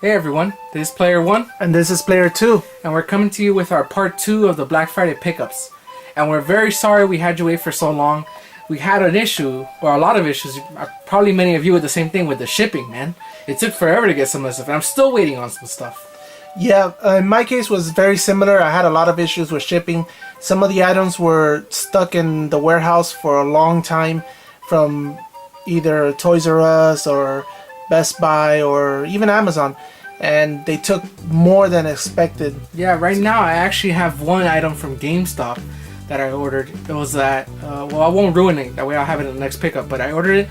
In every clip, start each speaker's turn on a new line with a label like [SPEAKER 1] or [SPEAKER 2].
[SPEAKER 1] Hey everyone, this is Player 1,
[SPEAKER 2] And this is Player 2.
[SPEAKER 1] and we're coming to you with our part 2 of the Black Friday pickups. And we're very sorry we had you wait for so long. We had an issue, or a lot of issues, probably many of you with the same thing with the shipping, man. It took forever to get some of this stuff, and I'm still waiting on some stuff.
[SPEAKER 2] Yeah, in my case was very similar. I had a lot of issues with shipping. Some of the items were stuck in the warehouse for a long time from either Toys R Us or Best Buy or even Amazon. And they took more than expected.
[SPEAKER 1] Yeah, right now I actually have one item from GameStop that I ordered. It was that, well, I won't ruin it, that way I'll have it in the next pickup, but I ordered it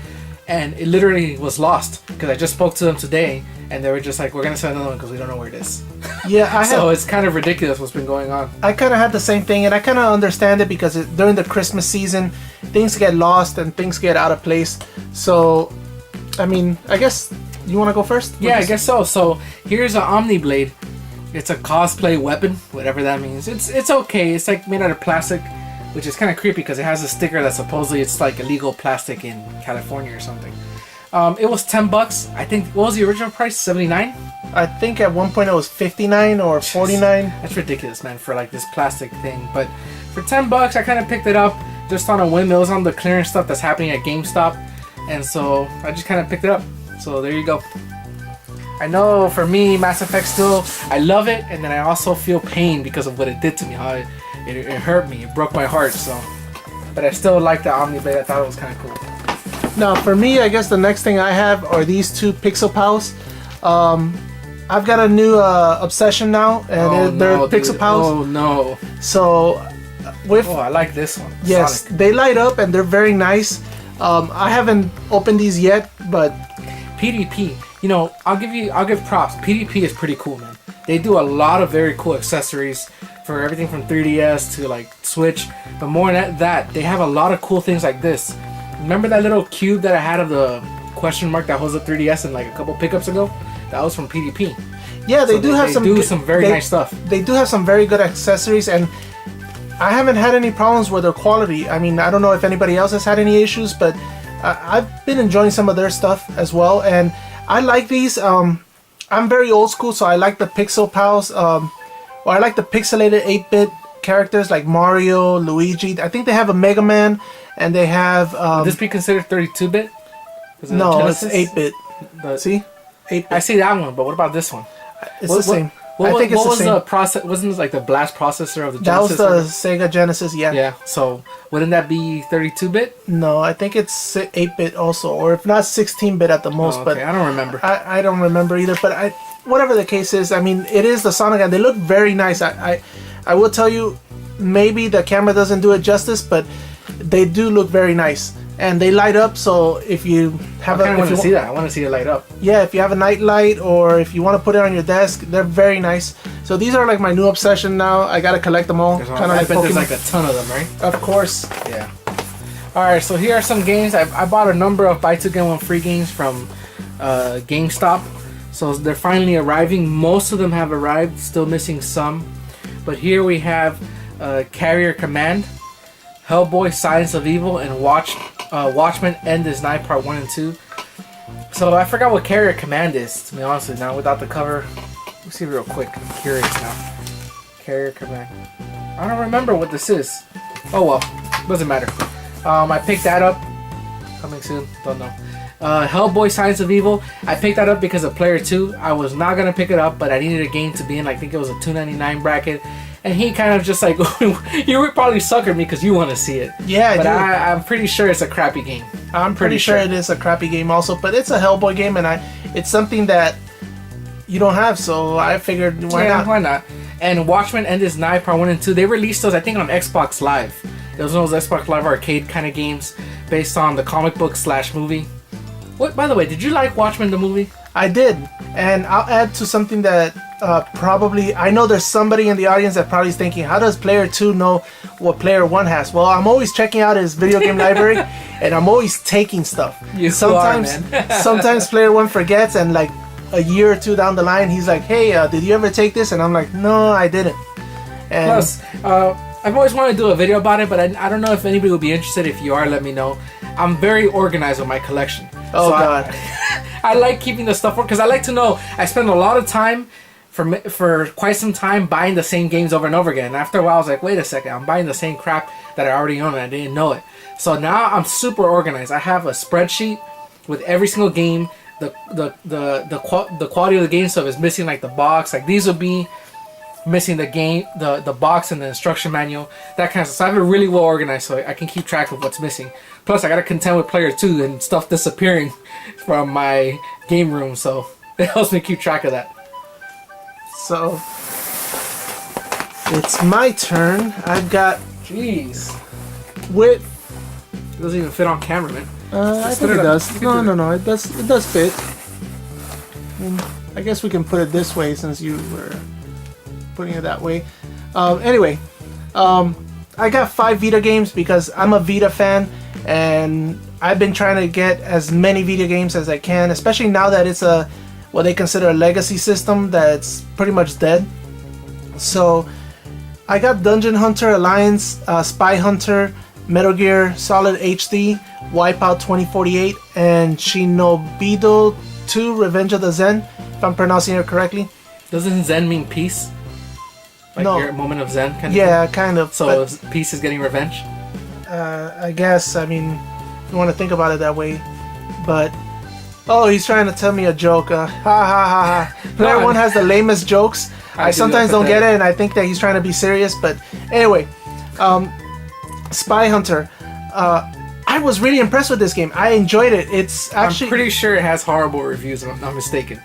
[SPEAKER 1] and it literally was lost because I just spoke to them today and they were just like, we're going to send another one because we don't know where it is.
[SPEAKER 2] Yeah,
[SPEAKER 1] So it's kind of ridiculous what's been going on.
[SPEAKER 2] I kind of had the same thing, and I kind of understand it because during the Christmas season, things get lost and things get out of place. So, I mean, I guess you want to go first?
[SPEAKER 1] Yeah, I guess so. So here's an Omniblade. It's a cosplay weapon, whatever that means. It's okay. It's like made out of plastic, which is kind of creepy because it has a sticker that supposedly it's like illegal plastic in California or something. It was $10. I think, what was the original price? $79?
[SPEAKER 2] I think at one point it was 59 or 49.
[SPEAKER 1] That's ridiculous, man, for like this plastic thing. But for $10, I kind of picked it up just on a whim. It was on the clearance stuff that's happening at GameStop, and so I just kind of picked it up. So there you go. I know for me, Mass Effect still, I love it, and then I also feel pain because of what it did to me, how it hurt me, it broke my heart. So, but I still like the Omniblade. I thought it was kind of cool.
[SPEAKER 2] Now, for me, I guess the next thing I have are these two Pixel Pals. I've got a new obsession now, and they're Pixel Pals.
[SPEAKER 1] Oh no!
[SPEAKER 2] So,
[SPEAKER 1] I like this one.
[SPEAKER 2] Yes,
[SPEAKER 1] Sonic.
[SPEAKER 2] they light up and they're very nice. I haven't opened these yet, but
[SPEAKER 1] PDP. You know, I'll give props. PDP is pretty cool, man. They do a lot of very cool accessories for everything from 3DS to like Switch. But more than that, they have a lot of cool things like this. Remember that little cube that I had of the question mark that was the 3DS in like a couple pickups ago? That was from PDP.
[SPEAKER 2] Yeah, they do have
[SPEAKER 1] some very nice stuff.
[SPEAKER 2] They do have some very good accessories, and I haven't had any problems with their quality. I mean, I don't know if anybody else has had any issues, but I've been enjoying some of their stuff as well, and I like these. I'm very old school, so I like the Pixel Pals, or I like the pixelated 8-bit characters like Mario, Luigi. I think they have a Mega Man, and they have...
[SPEAKER 1] Would this be considered 32-bit?
[SPEAKER 2] No, it's 8-bit. See? 8-bit.
[SPEAKER 1] I see that one, but what about this one?
[SPEAKER 2] It's the same.
[SPEAKER 1] I think it's the same.
[SPEAKER 2] What was
[SPEAKER 1] the process? Wasn't it like the blast processor of the
[SPEAKER 2] Genesis? That was the
[SPEAKER 1] or?
[SPEAKER 2] Sega Genesis, yeah.
[SPEAKER 1] Yeah, so wouldn't that be 32-bit?
[SPEAKER 2] No, I think it's 8-bit also, or if not 16-bit at the most.
[SPEAKER 1] Oh, okay.
[SPEAKER 2] But
[SPEAKER 1] I don't remember.
[SPEAKER 2] I don't remember either, but whatever the case is, I mean, it is the Sonic, and they look very nice. I will tell you, maybe the camera doesn't do it justice, but they do look very nice. And they light up, so if you have
[SPEAKER 1] I want to see that. I want to see it light up.
[SPEAKER 2] Yeah, if you have a night light or if you want to put it on your desk, they're very nice. So these are like my new obsession now. I gotta collect them all.
[SPEAKER 1] Kind of like Pokemon. There's like a ton of them, right?
[SPEAKER 2] Of course.
[SPEAKER 1] Yeah. All right, so here are some games. I bought a number of buy two get one free games from GameStop. So they're finally arriving. Most of them have arrived. Still missing some, but here we have Carrier Command, Hellboy: Silence of Evil, and Watchmen End is Night Part 1 and 2. So I forgot what Carrier Command is, to be honest with you, now without the cover. Let's see real quick. I'm curious now. Carrier Command. I don't remember what this is. Oh well, doesn't matter. I picked that up. Coming soon, don't know. Hellboy: Silence of Evil. I picked that up because of Player 2. I was not gonna pick it up, but I needed a game to be in. I think it was a $2.99 bracket. And he kind of just like, you would probably sucker me because you want to see it.
[SPEAKER 2] Yeah,
[SPEAKER 1] but I'm pretty sure it's a crappy game.
[SPEAKER 2] I'm pretty sure it is a crappy game also, but it's a Hellboy game, and it's something that you don't have, so I figured why not?
[SPEAKER 1] And Watchmen End is Night Part 1 and 2. They released those, I think, on Xbox Live. It was one of those Xbox Live arcade kind of games based on the comic book / movie. What? By the way, did you like Watchmen the movie?
[SPEAKER 2] I did, and I'll add to something that probably, I know there's somebody in the audience that probably is thinking, how does Player 2 know what Player 1 has? Well, I'm always checking out his video game library, and I'm always taking stuff. Sometimes Player 1 forgets, and like a year or two down the line, he's like, hey, did you ever take this? And I'm like, no, I didn't. And
[SPEAKER 1] plus, I've always wanted to do a video about it, but I don't know if anybody will be interested. If you are, let me know. I'm very organized with my collection.
[SPEAKER 2] Oh, God.
[SPEAKER 1] I like keeping the stuff because I like to know. I spend a lot of time for quite some time buying the same games over and over again. And after a while, I was like, wait a second, I'm buying the same crap that I already own and I didn't know it. So now I'm super organized. I have a spreadsheet with every single game. The quality of the game stuff is missing, like the box. Like these would be missing the game, the box and the instruction manual, that kind of stuff. So I have it really well organized so I can keep track of what's missing. Plus, I gotta contend with players too and stuff disappearing from my game room, so it helps me keep track of that.
[SPEAKER 2] So it's my turn. I've got
[SPEAKER 1] Jeez,
[SPEAKER 2] with.
[SPEAKER 1] it doesn't even fit on camera, man.
[SPEAKER 2] I think it does. No. It does fit. I guess we can put it this way since you were putting it that way. Anyway, I got 5 Vita games because I'm a Vita fan, and I've been trying to get as many Vita games as I can, especially now that it's what they consider a legacy system that's pretty much dead. So I got Dungeon Hunter Alliance, Spy Hunter, Metal Gear Solid HD, Wipeout 2048, and Shinobido 2 Revenge of the Zen, if I'm pronouncing it correctly.
[SPEAKER 1] Doesn't Zen mean peace? Like
[SPEAKER 2] No.
[SPEAKER 1] your moment of Zen kind of
[SPEAKER 2] Yeah,
[SPEAKER 1] thing?
[SPEAKER 2] kind of.
[SPEAKER 1] So peace is getting revenge?
[SPEAKER 2] I guess, I mean, if you want to think about it that way. But, oh, he's trying to tell me a joke. Ha ha ha ha. Player 1 has the lamest jokes. I sometimes don't get it, and I think that he's trying to be serious. But anyway, Spy Hunter. I was really impressed with this game. I enjoyed it. It's actually...
[SPEAKER 1] I'm pretty sure it has horrible reviews, if I'm not mistaken.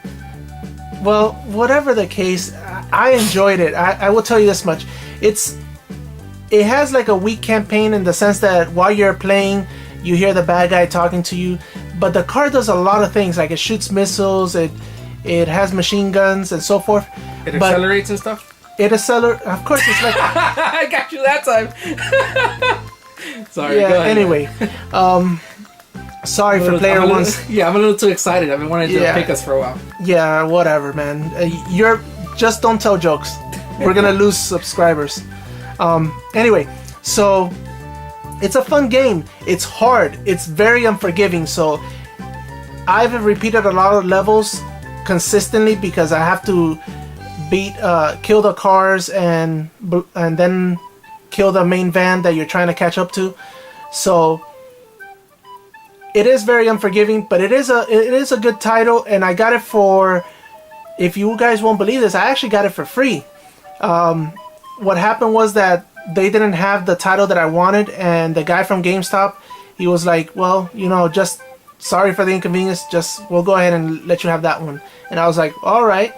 [SPEAKER 2] Well, whatever the case, I enjoyed it. I will tell you this much. It has like a weak campaign in the sense that while you're playing, you hear the bad guy talking to you. But the car does a lot of things. Like it shoots missiles, it has machine guns and so forth.
[SPEAKER 1] It accelerates and stuff?
[SPEAKER 2] It accelerates. Of course, it's like...
[SPEAKER 1] I got you that time. Sorry,
[SPEAKER 2] yeah,
[SPEAKER 1] go ahead.
[SPEAKER 2] Anyway. Sorry for player 1's...
[SPEAKER 1] Yeah, I'm a little too excited. I've been wanting to pick us for a while.
[SPEAKER 2] Yeah, whatever, man. You're... Just don't tell jokes. We're gonna lose subscribers. Anyway, so... It's a fun game. It's hard. It's very unforgiving. So I've repeated a lot of levels consistently because I have to kill the cars and then kill the main van that you're trying to catch up to. So it is very unforgiving, but it is a good title, and I got it for. If you guys won't believe this, I actually got it for free. What happened was that they didn't have the title that I wanted, and the guy from GameStop, he was like, well, just sorry for the inconvenience, we'll go ahead and let you have that one. And I was like, alright,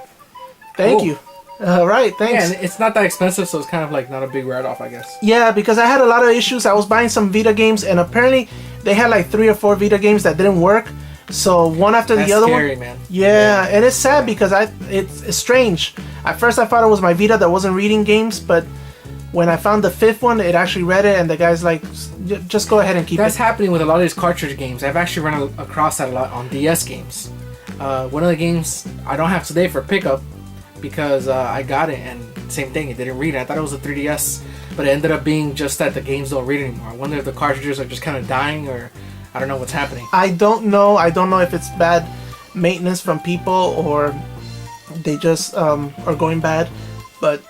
[SPEAKER 2] thank you. Alright, thanks.
[SPEAKER 1] Yeah, and it's not that expensive, so it's kind of like not a big write-off, I guess.
[SPEAKER 2] Yeah, because I had a lot of issues. I was buying some Vita games, and apparently they had like 3 or 4 Vita games that didn't work. So one after the other
[SPEAKER 1] scary,
[SPEAKER 2] one.
[SPEAKER 1] Man.
[SPEAKER 2] Yeah, and it's sad because it's strange. At first I thought it was my Vita that wasn't reading games, but when I found the 5th one, it actually read it, and the guy's like, just go ahead and keep
[SPEAKER 1] That's
[SPEAKER 2] it.
[SPEAKER 1] happening with a lot of these cartridge games. I've actually run across that a lot on DS games. One of the games I don't have today for pickup because I got it, and same thing, it didn't read. I thought it was a 3DS, but it ended up being just that the games don't read anymore. I wonder if the cartridges are just kind of dying, or I don't know what's happening.
[SPEAKER 2] I don't know if it's bad maintenance from people or they just are going bad, but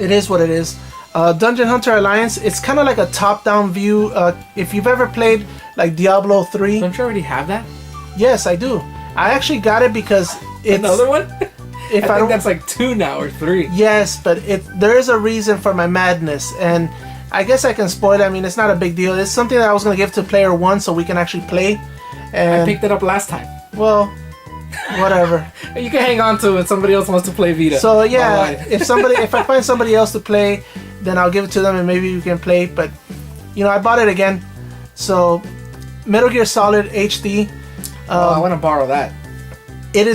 [SPEAKER 2] it is what it is. Dungeon Hunter Alliance, it's kind of like a top-down view. If you've ever played like Diablo 3...
[SPEAKER 1] Don't you already have that?
[SPEAKER 2] Yes, I do. I actually got it because it's...
[SPEAKER 1] Another one?
[SPEAKER 2] If
[SPEAKER 1] I think that's like 2 now, or 3.
[SPEAKER 2] Yes, but there is a reason for my madness, and I guess I can spoil it. I mean, it's not a big deal. It's something that I was going to give to player 1 so we can actually play. And,
[SPEAKER 1] I picked it up last time.
[SPEAKER 2] Well, whatever.
[SPEAKER 1] You can hang on to it when somebody else wants to play Vita.
[SPEAKER 2] So yeah, if I find somebody else to play, then I'll give it to them and maybe we can play. But I bought it again. So Metal Gear Solid HD.
[SPEAKER 1] I want to borrow that.
[SPEAKER 2] It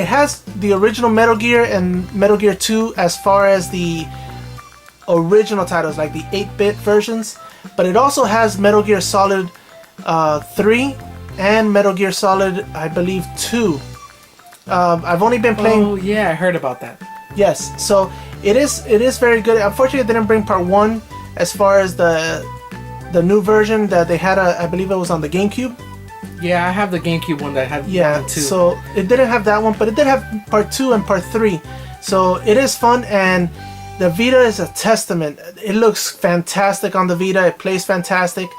[SPEAKER 2] has the original Metal Gear and Metal Gear 2 as far as the original titles, like the 8-bit versions. But it also has Metal Gear Solid 3 and Metal Gear Solid, I believe, 2. I've only been playing...
[SPEAKER 1] Oh, yeah, I heard about that.
[SPEAKER 2] Yes, so it is very good. Unfortunately, it didn't bring part 1 as far as the new version that they had, I believe it was on the GameCube.
[SPEAKER 1] Yeah, I have the GameCube one that had
[SPEAKER 2] Yeah,
[SPEAKER 1] 1 and 2.
[SPEAKER 2] so it didn't have that one, but it did have part 2 and part 3. So it is fun, and the Vita is a testament. It looks fantastic on the Vita. It plays fantastic.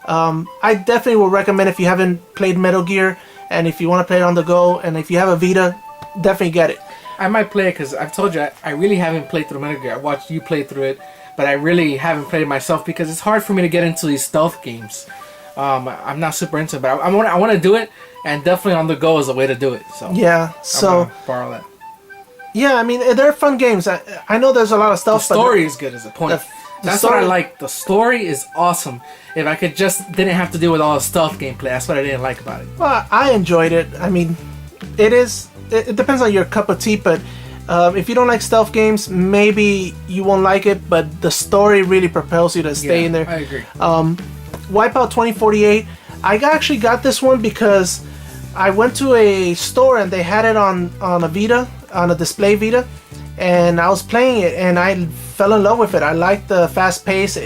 [SPEAKER 2] I definitely will recommend if you haven't played Metal Gear, and if you want to play it on the go, and if you have a Vita, definitely get it.
[SPEAKER 1] I might play it because I've told you I really haven't played through Metal Gear. I watched you play through it, but I really haven't played it myself because it's hard for me to get into these stealth games. I'm not super into it, but I want to do it, and definitely on the go is a way to do it. So
[SPEAKER 2] Yeah, so
[SPEAKER 1] I'm gonna borrow that.
[SPEAKER 2] yeah, I mean they're fun games. I know there's a lot of
[SPEAKER 1] The
[SPEAKER 2] stuff.
[SPEAKER 1] story is good as a point.
[SPEAKER 2] the
[SPEAKER 1] That's what I
[SPEAKER 2] story-
[SPEAKER 1] like. The story is awesome. If I could just didn't have to deal with all the stealth gameplay, that's what I didn't like about it.
[SPEAKER 2] Well, I enjoyed it. I mean, it depends on your cup of tea, but if you don't like stealth games, maybe you won't like it. But the story really propels you to stay in there.
[SPEAKER 1] I agree.
[SPEAKER 2] Wipeout 2048. Actually got this one because I went to a store and they had it on a Vita, on a display Vita, and I was playing it and I fell in love with it. I like the fast pace.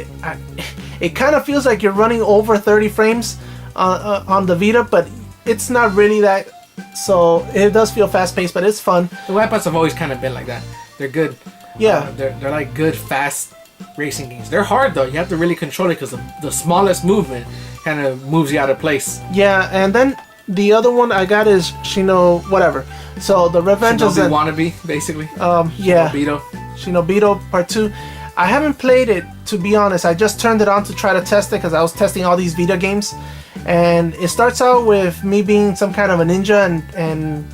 [SPEAKER 2] It kind of feels like you're running over 30 frames on the Vita, but it's not really that. So it does feel fast paced, but it's fun.
[SPEAKER 1] The Wipeouts have always kind of been like that. They're good.
[SPEAKER 2] Yeah.
[SPEAKER 1] They're like good, fast racing games. They're hard though. You have to really control it because the smallest movement kind of moves you out of place.
[SPEAKER 2] Yeah, and then the other one I got is Shino whatever. So the Revenge of
[SPEAKER 1] Shinobi
[SPEAKER 2] Zen.
[SPEAKER 1] wannabe, basically.
[SPEAKER 2] Yeah.
[SPEAKER 1] Obito.
[SPEAKER 2] Shinobito Part 2. I haven't played it, to be honest. I just turned it on to try to test it because I was testing all these Vita games. And it starts out with me being some kind of a ninja and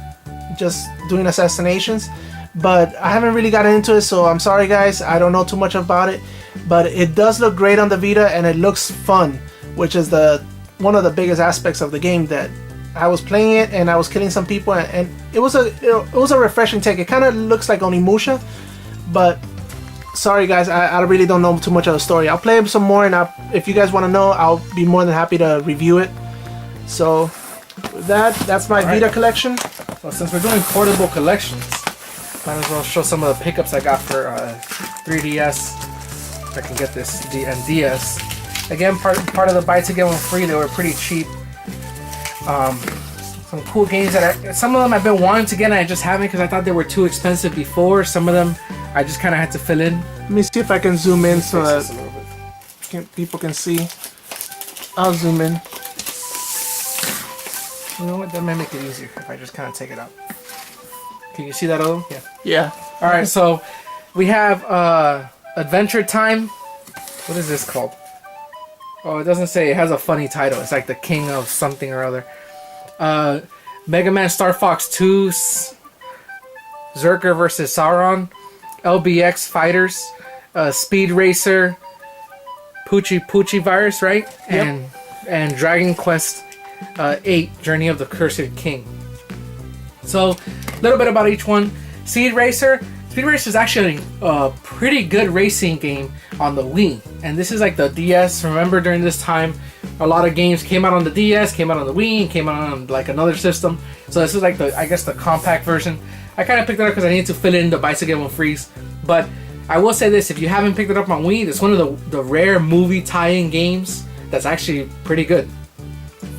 [SPEAKER 2] just doing assassinations. But I haven't really gotten into it, so I'm sorry guys. I don't know too much about it. But it does look great on the Vita and it looks fun, which is one of the biggest aspects of the game. That I was playing it and I was killing some people and it was a refreshing take. It kind of looks like Onimusha, but sorry guys, I really don't know too much of the story. I'll play some more, and if you guys want to know, I'll be more than happy to review it. So with that's my Vita collection.
[SPEAKER 1] Well, since we're doing portable collections, might as well show some of the pickups I got for 3DS. If I can get this and DS. Again, part of the buy to get one free. They were pretty cheap. Some cool games that some of them I've been wanting to get and I just haven't because I thought they were too expensive before. Some of them I just kind of had to fill in.
[SPEAKER 2] Let me see if I can zoom in so
[SPEAKER 1] Fix this a
[SPEAKER 2] that
[SPEAKER 1] little bit.
[SPEAKER 2] people can see. I'll zoom in.
[SPEAKER 1] You know what? That might make it easier if I just kind of take it out. Can you see that, Odo? Yeah.
[SPEAKER 2] Yeah.
[SPEAKER 1] All right, so we have Adventure Time. What is this called? Oh, it doesn't say. It has a funny title. It's like the King of something or other. Mega Man Star Fox 2, Zerker versus Sauron, LBX Fighters, Speed Racer, Poochie Virus, right?
[SPEAKER 2] Yep.
[SPEAKER 1] And Dragon Quest 8, Journey of the Cursed King. So, a little bit about each one. Speed Racer is actually a pretty good racing game on the Wii. And this is like the DS. Remember during this time, a lot of games came out on the DS, came out on the Wii, and came out on like another system. So this is like the compact version. I kind of picked it up because I needed to fill in the Bicycle Get One Freeze. But I will say this, if you haven't picked it up on Wii, it's one of the rare movie tie-in games that's actually pretty good.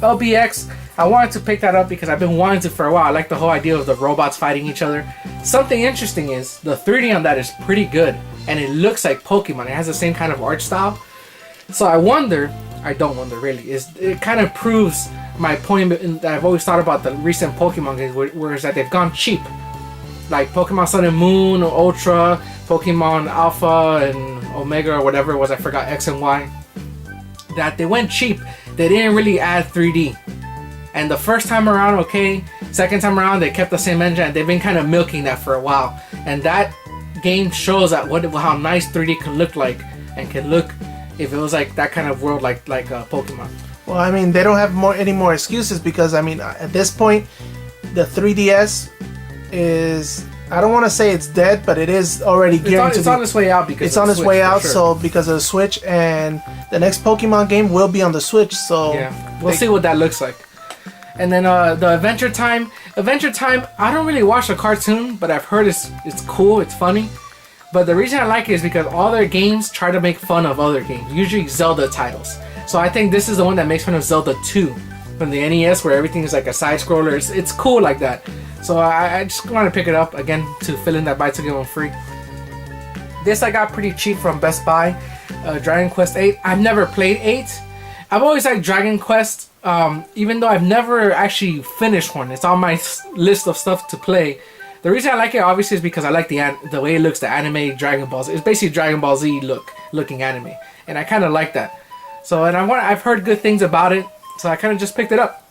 [SPEAKER 1] LBX, I wanted to pick that up because I've been wanting to for a while. I like the whole idea of the robots fighting each other. Something interesting is the 3D on that is pretty good and it looks like Pokemon. It has the same kind of art style. So I don't wonder really, it kind of proves my point that I've always thought about the recent Pokemon games where it's that they've gone cheap. Like Pokemon Sun and Moon or Ultra, Pokemon Alpha and Omega or whatever it was, I forgot, X and Y. That they went cheap. They didn't really add 3D. And the first time around, okay. Second time around, they kept the same engine. And they've been kind of milking that for a while. And that game shows that how nice 3D can look like, and can look if it was like that kind of world like Pokemon.
[SPEAKER 2] Well, I mean, they don't have any more excuses because I mean, at this point, the 3DS is, I don't want to say it's dead, but it is already guaranteed.
[SPEAKER 1] It's on its way out because
[SPEAKER 2] it's on its
[SPEAKER 1] Switch,
[SPEAKER 2] way out.
[SPEAKER 1] sure.
[SPEAKER 2] So because of the Switch, and the next Pokemon game will be on the Switch. So
[SPEAKER 1] yeah, we'll see what that looks like. And then the Adventure Time, I don't really watch the cartoon, but I've heard it's cool, it's funny. But the reason I like it is because all their games try to make fun of other games, usually Zelda titles. So I think this is the one that makes fun of Zelda 2. from the NES where everything is like a side scroller. It's cool like that. So I just want to pick it up again to fill in that buy two get one free. This I got pretty cheap from Best Buy. Dragon Quest 8. I've never played 8. I've always liked Dragon Quest, even though I've never actually finished one. It's on my list of stuff to play. The reason I like it obviously is because I like the way it looks, the anime Dragon Ball Z. It's basically Dragon Ball Z looking anime, and I kind of like that. So and I've heard good things about it, so I kind of just picked it up.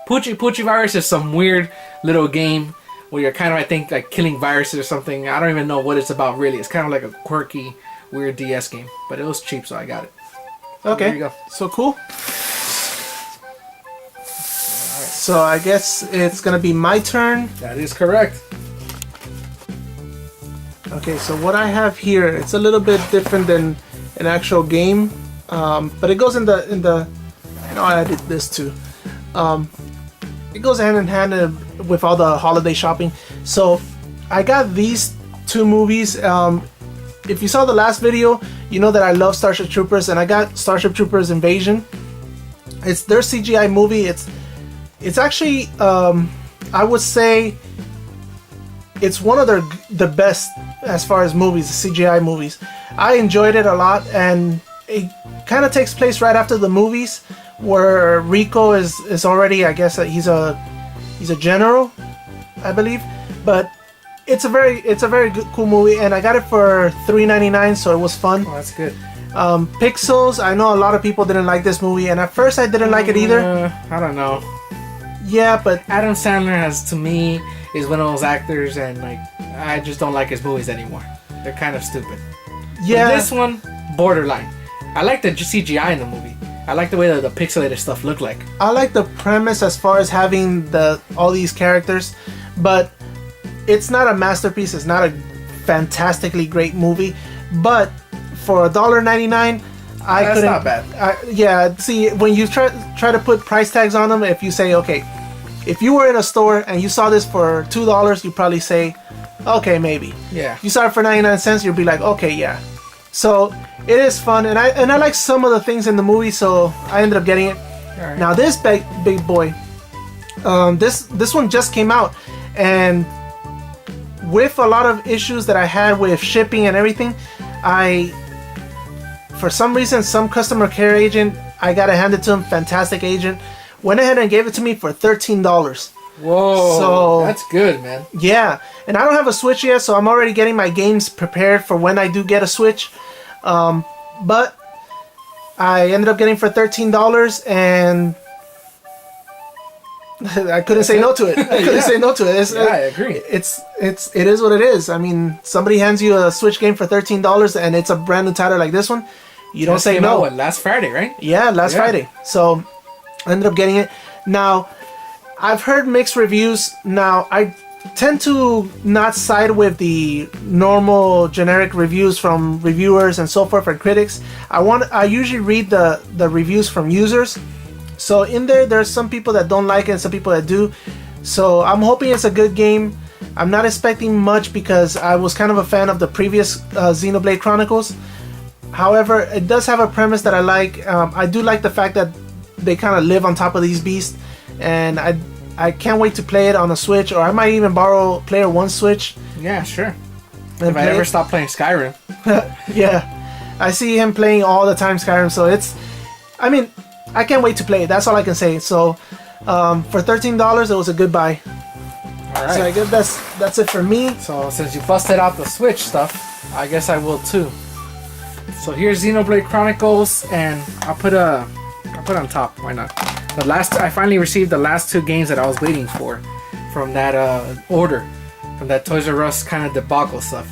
[SPEAKER 1] Poochie Poochie Virus is some weird little game where you're kind of, I think, like killing viruses or something. I don't even know what it's about really. It's kind of like a quirky, weird DS game, but it was cheap, so I got it.
[SPEAKER 2] Okay.
[SPEAKER 1] There you go.
[SPEAKER 2] So cool. So I guess it's gonna be my turn.
[SPEAKER 1] That is correct.
[SPEAKER 2] Okay, so what I have here, it's a little bit different than an actual game, but it goes in the. I know I did this too. It goes hand in hand with all the holiday shopping. So I got these two movies. If you saw the last video, you know that I love Starship Troopers, and I got Starship Troopers Invasion. It's their CGI movie. It's actually I would say it's one of the best as far as movies, the CGI movies. I enjoyed it a lot, and it kind of takes place right after the movies, where Rico is already, I guess he's a general, I believe, but it's a very good, cool movie, and I got it for $3.99, so it was fun.
[SPEAKER 1] Oh, that's good.
[SPEAKER 2] Pixels, I know a lot of people didn't like this movie, and at first I didn't like it either.
[SPEAKER 1] I don't know.
[SPEAKER 2] Yeah, but
[SPEAKER 1] Adam Sandler is one of those actors, and like I just don't like his movies anymore. They're kind of stupid.
[SPEAKER 2] yeah,
[SPEAKER 1] But this one, borderline. I like the CGI in the movie. I like the way that the pixelated stuff look like.
[SPEAKER 2] I like the premise as far as having all these characters, but it's not a masterpiece. It's not a fantastically great movie, but for $1.99, I
[SPEAKER 1] That's
[SPEAKER 2] couldn't.
[SPEAKER 1] not bad.
[SPEAKER 2] Yeah, see, when you try to put price tags on them, if you say, okay, if you were in a store and you saw this for $2, you probably say, okay, maybe.
[SPEAKER 1] Yeah.
[SPEAKER 2] If you saw it for 99 cents, you'll be like, okay, yeah. So it is fun, and I like some of the things in the movie, so I ended up getting it.
[SPEAKER 1] All right.
[SPEAKER 2] Now this big boy, this one just came out, and with a lot of issues that I had with shipping and everything, for some reason, some customer care agent, I gotta hand it to him, fantastic agent, went ahead and gave it to me for $13.
[SPEAKER 1] Whoa.
[SPEAKER 2] So-
[SPEAKER 1] that's good, man.
[SPEAKER 2] Yeah, and I don't have a Switch yet, so I'm already getting my games prepared for when I do get a Switch. But I ended up getting for $13, and I couldn't say no to it. I couldn't say no to it.
[SPEAKER 1] Yeah, I agree.
[SPEAKER 2] It is what it is. I mean, somebody hands you a Switch game for $13, and it's a brand new title like this one. You don't
[SPEAKER 1] Just
[SPEAKER 2] say
[SPEAKER 1] came out,
[SPEAKER 2] no.
[SPEAKER 1] what, last Friday, right?
[SPEAKER 2] Yeah, last Friday. So I ended up getting it. Now, I've heard mixed reviews. Now, I tend to not side with the normal generic reviews from reviewers and so forth and critics. I usually read the reviews from users. So in there's some people that don't like it and some people that do. So I'm hoping it's a good game. I'm not expecting much because I was kind of a fan of the previous Xenoblade Chronicles. However, it does have a premise that I like. I do like the fact that they kind of live on top of these beasts, and I can't wait to play it on a Switch, or I might even borrow Player One Switch.
[SPEAKER 1] Yeah, sure.
[SPEAKER 2] And
[SPEAKER 1] If I
[SPEAKER 2] play
[SPEAKER 1] ever
[SPEAKER 2] it.
[SPEAKER 1] stop playing Skyrim.
[SPEAKER 2] Yeah, I see him playing all the time Skyrim, so I mean, I can't wait to play it. That's all I can say. So for $13, it was a good buy.
[SPEAKER 1] All right.
[SPEAKER 2] So I guess that's it for me.
[SPEAKER 1] So since you busted out the Switch stuff, I guess I will too. So here's Xenoblade Chronicles, and I'll put on top. Why not? I finally received the last two games that I was waiting for from that order, from that Toys R Us kind of debacle stuff.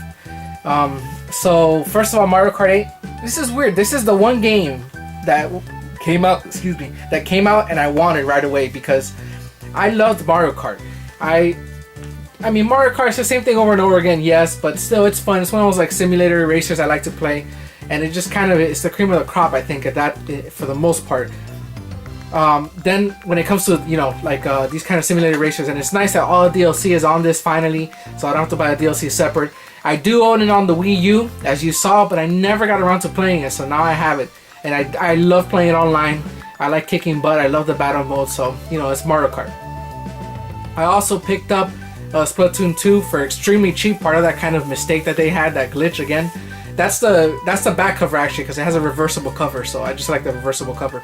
[SPEAKER 1] So first of all, Mario Kart 8. This is weird. This is the one game that came out. Excuse me. That came out and I wanted right away because I loved Mario Kart. I mean, Mario Kart is the same thing over and over again, yes, but still, it's fun. It's one of those like simulator racers I like to play, and it just kind of it's the cream of the crop, I think, at that for the most part. Then when it comes to these kind of simulator racers, and it's nice that all the DLC is on this finally, so I don't have to buy a DLC separate. I do own it on the Wii U, as you saw, but I never got around to playing it, so now I have it, and I love playing it online. I like kicking butt. I love the battle mode, so you know it's Mario Kart. I also picked up Splatoon 2 for extremely cheap. Part of that kind of mistake that they had, that glitch again. That's the back cover actually, because it has a reversible cover. So I just like the reversible cover.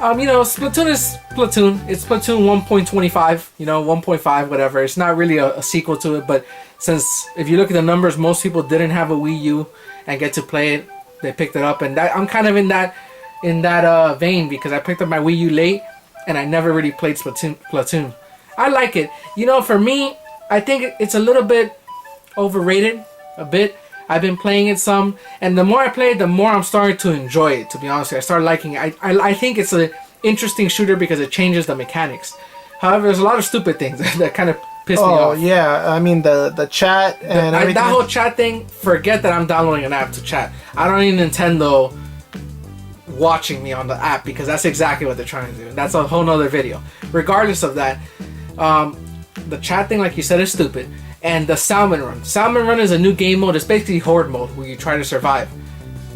[SPEAKER 1] You know, Splatoon is Splatoon. It's Splatoon 1.25. You know, 1.5, whatever. It's not really a sequel to it, but since if you look at the numbers, most people didn't have a Wii U and get to play it. They picked it up, and that I'm kind of in that vein because I picked up my Wii U late and I never really played Splatoon. I like it. You know, for me, I think it's a little bit overrated. A bit. I've been playing it some, and the more I play it, the more I'm starting to enjoy it. To be honest, I started liking it. I think it's an interesting shooter because it changes the mechanics. However, there's a lot of stupid things that kind of piss me off.
[SPEAKER 2] Oh yeah, I mean the chat and everything.
[SPEAKER 1] That whole chat thing. Forget that I'm downloading an app to chat. I don't need Nintendo watching me on the app because that's exactly what they're trying to do. That's a whole nother video. Regardless of that, the chat thing, like you said, is stupid. And the Salmon Run. Salmon Run is a new game mode. It's basically horde mode where you try to survive.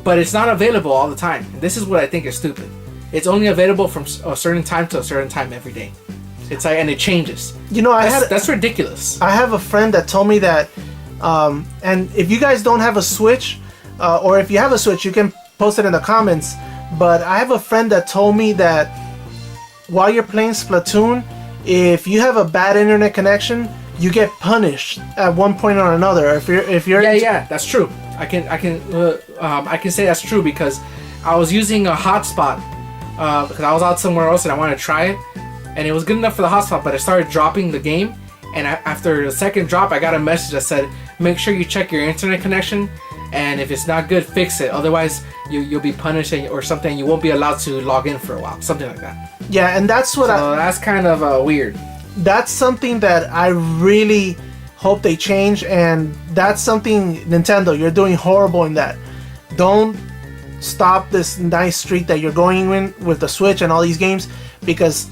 [SPEAKER 1] But it's not available all the time. And this is what I think is stupid. It's only available from a certain time to a certain time every day. It's like, and it changes.
[SPEAKER 2] You know,
[SPEAKER 1] that's ridiculous.
[SPEAKER 2] I have a friend that told me that, and if you guys don't have a Switch, or if you have a Switch, you can post it in the comments. But I have a friend that told me that while you're playing Splatoon, if you have a bad internet connection, you get punished at one point or another. If you're
[SPEAKER 1] yeah, that's true. I can say that's true because I was using a hotspot because I was out somewhere else and I wanted to try it, and it was good enough for the hotspot, but it started dropping the game, and after the second drop, I got a message that said, "Make sure you check your internet connection, and if it's not good, fix it. Otherwise, you'll be punished or something. You won't be allowed to log in for a while, something like that."
[SPEAKER 2] Yeah, and that's what
[SPEAKER 1] that's kind of weird.
[SPEAKER 2] That's something that I really hope they change, and that's something, Nintendo, you're doing horrible in that. Don't stop this nice streak that you're going in with the Switch and all these games, because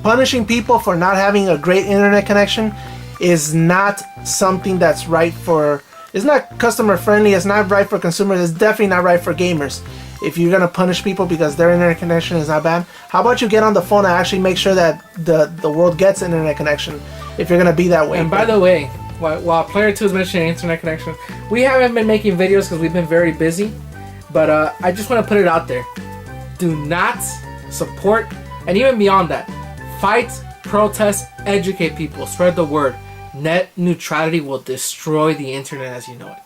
[SPEAKER 2] punishing people for not having a great internet connection is not something that's right for... It's not customer friendly, it's not right for consumers, it's definitely not right for gamers. If you're gonna punish people because their internet connection is not bad, how about you get on the phone and actually make sure that the world gets internet connection if you're gonna be that way.
[SPEAKER 1] And by the way, while Player 2 is mentioning internet connection, we haven't been making videos because we've been very busy, but I just want to put it out there. Do not support, and even beyond that, fight, protest, educate people, spread the word. Net neutrality will destroy the internet as you know it.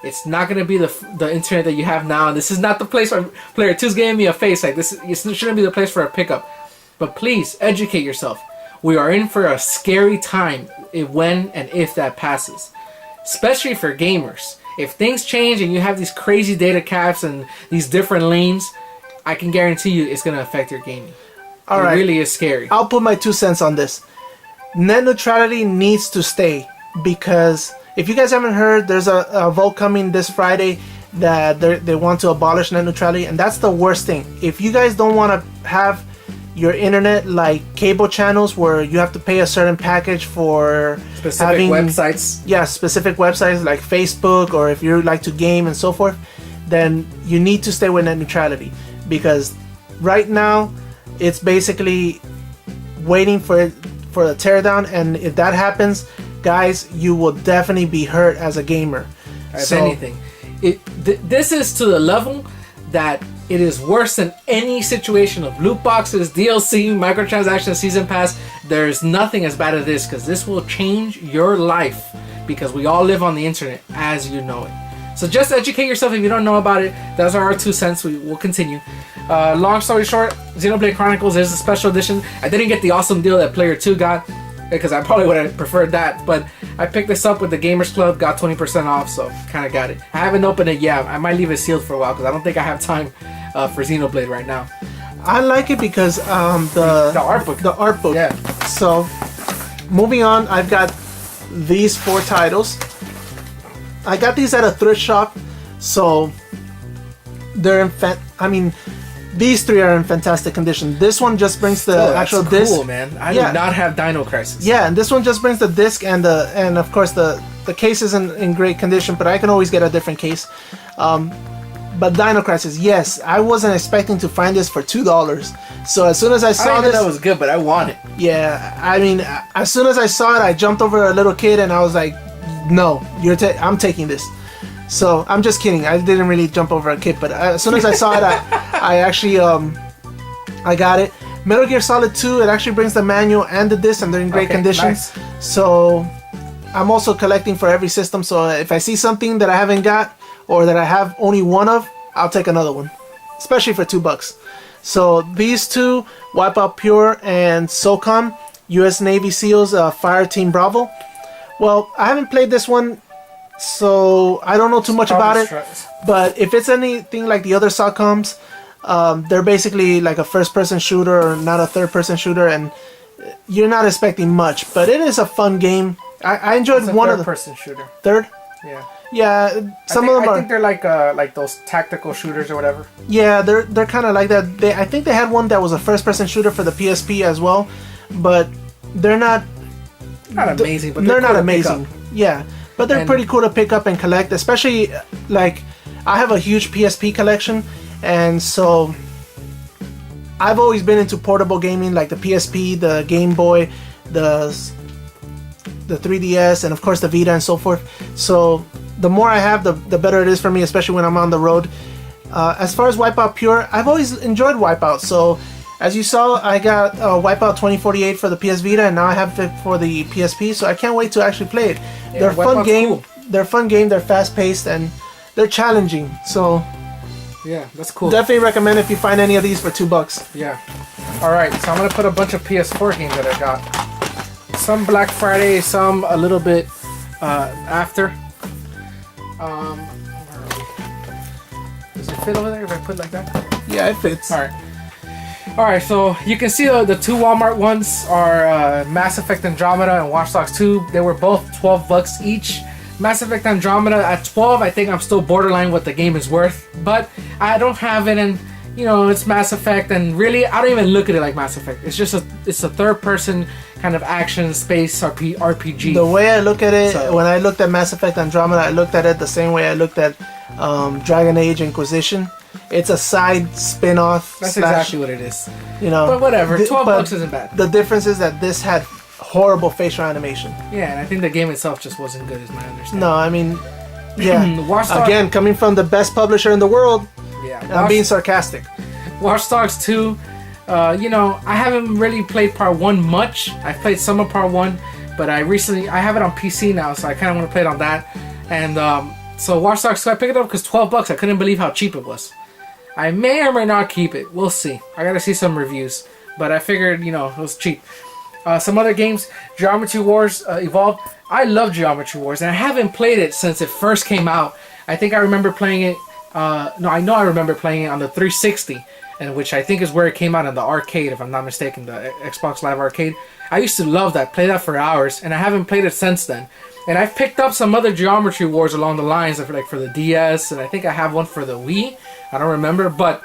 [SPEAKER 1] It's not going to be the internet that you have now. This is not the place where Player 2's giving me a face like this. It shouldn't be the place for a pickup. But please, educate yourself. We are in for a scary time when and if that passes. Especially for gamers. If things change and you have these crazy data caps and these different lanes, I can guarantee you it's going to affect your gaming. It really is scary.
[SPEAKER 2] I'll put my 2 cents on this. Net neutrality needs to stay, because if you guys haven't heard, there's a vote coming this Friday that they want to abolish net neutrality, and that's the worst thing. If you guys don't want to have your internet like cable channels where you have to pay a certain package for
[SPEAKER 1] specific websites.
[SPEAKER 2] Yeah, specific websites like Facebook, or if you like to game and so forth, then you need to stay with net neutrality, because right now it's basically waiting for the teardown, and if that happens, guys, you will definitely be hurt as a gamer.
[SPEAKER 1] If anything, this is to the level that it is worse than any situation of loot boxes, DLC, microtransactions, season pass. There's nothing as bad as this, because this will change your life, because we all live on the internet as you know it. So just educate yourself if you don't know about it. Those are our 2 cents. We will continue. Long story short, Xenoblade Chronicles is a special edition. I didn't get the awesome deal that Player 2 got, because I probably would have preferred that, but I picked this up with the Gamers Club, got 20% off, so kind of got it. I haven't opened it yet. I might leave it sealed for a while, because I don't think I have time for Xenoblade right now.
[SPEAKER 2] I like it because the
[SPEAKER 1] art book.
[SPEAKER 2] The art book.
[SPEAKER 1] Yeah.
[SPEAKER 2] So, moving on, I've got these 4 titles. I got these at a thrift shop, so they're in these 3 are in fantastic condition. This one just brings the actual disc.
[SPEAKER 1] Cool, man. I do not have Dino Crisis.
[SPEAKER 2] Yeah, and this one just brings the disc and of course the case isn't in great condition, but I can always get a different case. But Dino Crisis, yes, I wasn't expecting to find this for $2. So as soon as I
[SPEAKER 1] I
[SPEAKER 2] saw
[SPEAKER 1] don't
[SPEAKER 2] this,
[SPEAKER 1] think that was good, but I want it.
[SPEAKER 2] yeah, I mean, as soon as I saw it, I jumped over a little kid and I was like, "No, I'm taking this." So I'm just kidding. I didn't really jump over a kid, but as soon as I saw it, I actually I got it. Metal Gear Solid 2. It actually brings the manual and the disc, and they're in great condition.
[SPEAKER 1] Nice.
[SPEAKER 2] So I'm also collecting for every system. So if I see something that I haven't got or that I have only one of, I'll take another one, especially for $2. So these two, Wipeout Pure and SOCOM, U.S. Navy SEALs, Fire Team Bravo. Well, I haven't played this one, so I don't know too much about it. But if it's anything like the other SOCOMs, they're basically like a first-person shooter or not a third-person shooter, and you're not expecting much. But it is a fun game. I enjoyed one of the
[SPEAKER 1] person shooter.
[SPEAKER 2] third.
[SPEAKER 1] Yeah.
[SPEAKER 2] Yeah, some of them
[SPEAKER 1] I
[SPEAKER 2] are.
[SPEAKER 1] think they're like those tactical shooters or whatever.
[SPEAKER 2] Yeah, they're kind of like that. I think they had one that was a first-person shooter for the PSP as well, but they're not.
[SPEAKER 1] Not amazing, but
[SPEAKER 2] they're
[SPEAKER 1] cool
[SPEAKER 2] not
[SPEAKER 1] to pick
[SPEAKER 2] amazing.
[SPEAKER 1] up.
[SPEAKER 2] Yeah, but they're pretty cool to pick up and collect, especially like I have a huge PSP collection, and so I've always been into portable gaming, like the PSP, the Game Boy, the 3DS, and of course the Vita and so forth. So the more I have, the better it is for me, especially when I'm on the road. As far as Wipeout Pure, I've always enjoyed Wipeout. So as you saw, I got Wipeout 2048 for the PS Vita, and now I have it for the PSP. So I can't wait to actually play it.
[SPEAKER 1] Yeah,
[SPEAKER 2] They're a fun
[SPEAKER 1] Wipeout's
[SPEAKER 2] game.
[SPEAKER 1] cool.
[SPEAKER 2] They're a fun game. They're fast paced and they're challenging. So
[SPEAKER 1] Yeah, that's cool.
[SPEAKER 2] definitely recommend if you find any of these for $2.
[SPEAKER 1] Yeah. All right, so I'm gonna put a bunch of PS4 games that I got. Some Black Friday, some a little bit after. Where are we? Does it fit over there if I put it like that?
[SPEAKER 2] Yeah, it fits.
[SPEAKER 1] All right. All right, so you can see the two Walmart ones are Mass Effect Andromeda and Watch Dogs 2. They were both $12 each. Mass Effect Andromeda at 12, I think I'm still borderline what the game is worth, but I don't have it, and you know it's Mass Effect, and really I don't even look at it like Mass Effect. It's just it's a third-person kind of action space RPG.
[SPEAKER 2] The way I look at it,
[SPEAKER 1] So-
[SPEAKER 2] when I looked at Mass Effect Andromeda, I looked at it the same way I looked at Dragon Age Inquisition. It's a side spin-off.
[SPEAKER 1] That's
[SPEAKER 2] slash,
[SPEAKER 1] exactly what it is.
[SPEAKER 2] You know,
[SPEAKER 1] But whatever,
[SPEAKER 2] Th-
[SPEAKER 1] $12
[SPEAKER 2] but
[SPEAKER 1] isn't bad.
[SPEAKER 2] The difference is that this had horrible facial animation.
[SPEAKER 1] Yeah, and I think the game itself just wasn't good, is my understanding.
[SPEAKER 2] No, I mean, yeah.
[SPEAKER 1] Watch Dogs,
[SPEAKER 2] Again, coming from the best publisher in the world,
[SPEAKER 1] yeah,
[SPEAKER 2] I'm being sarcastic.
[SPEAKER 1] Watch Dogs 2, you know, I haven't really played part 1 much. I played some of part 1, but I have it on PC now, so I kind of want to play it on that. And so Watch Dogs 2, I picked it up because $12, I couldn't believe how cheap it was. I may or may not keep it, we'll see. I gotta see some reviews, but I figured, you know, it was cheap. Some other games, Geometry Wars Evolved. I love Geometry Wars, and I haven't played it since it first came out. I think I remember playing it, I know I remember playing it on the 360, and which I think is where it came out in the arcade, if I'm not mistaken, the Xbox Live Arcade. I used to love that, play that for hours, and I haven't played it since then. And I've picked up some other Geometry Wars along the lines of like for the DS, and I think I have one for the Wii. I don't remember, but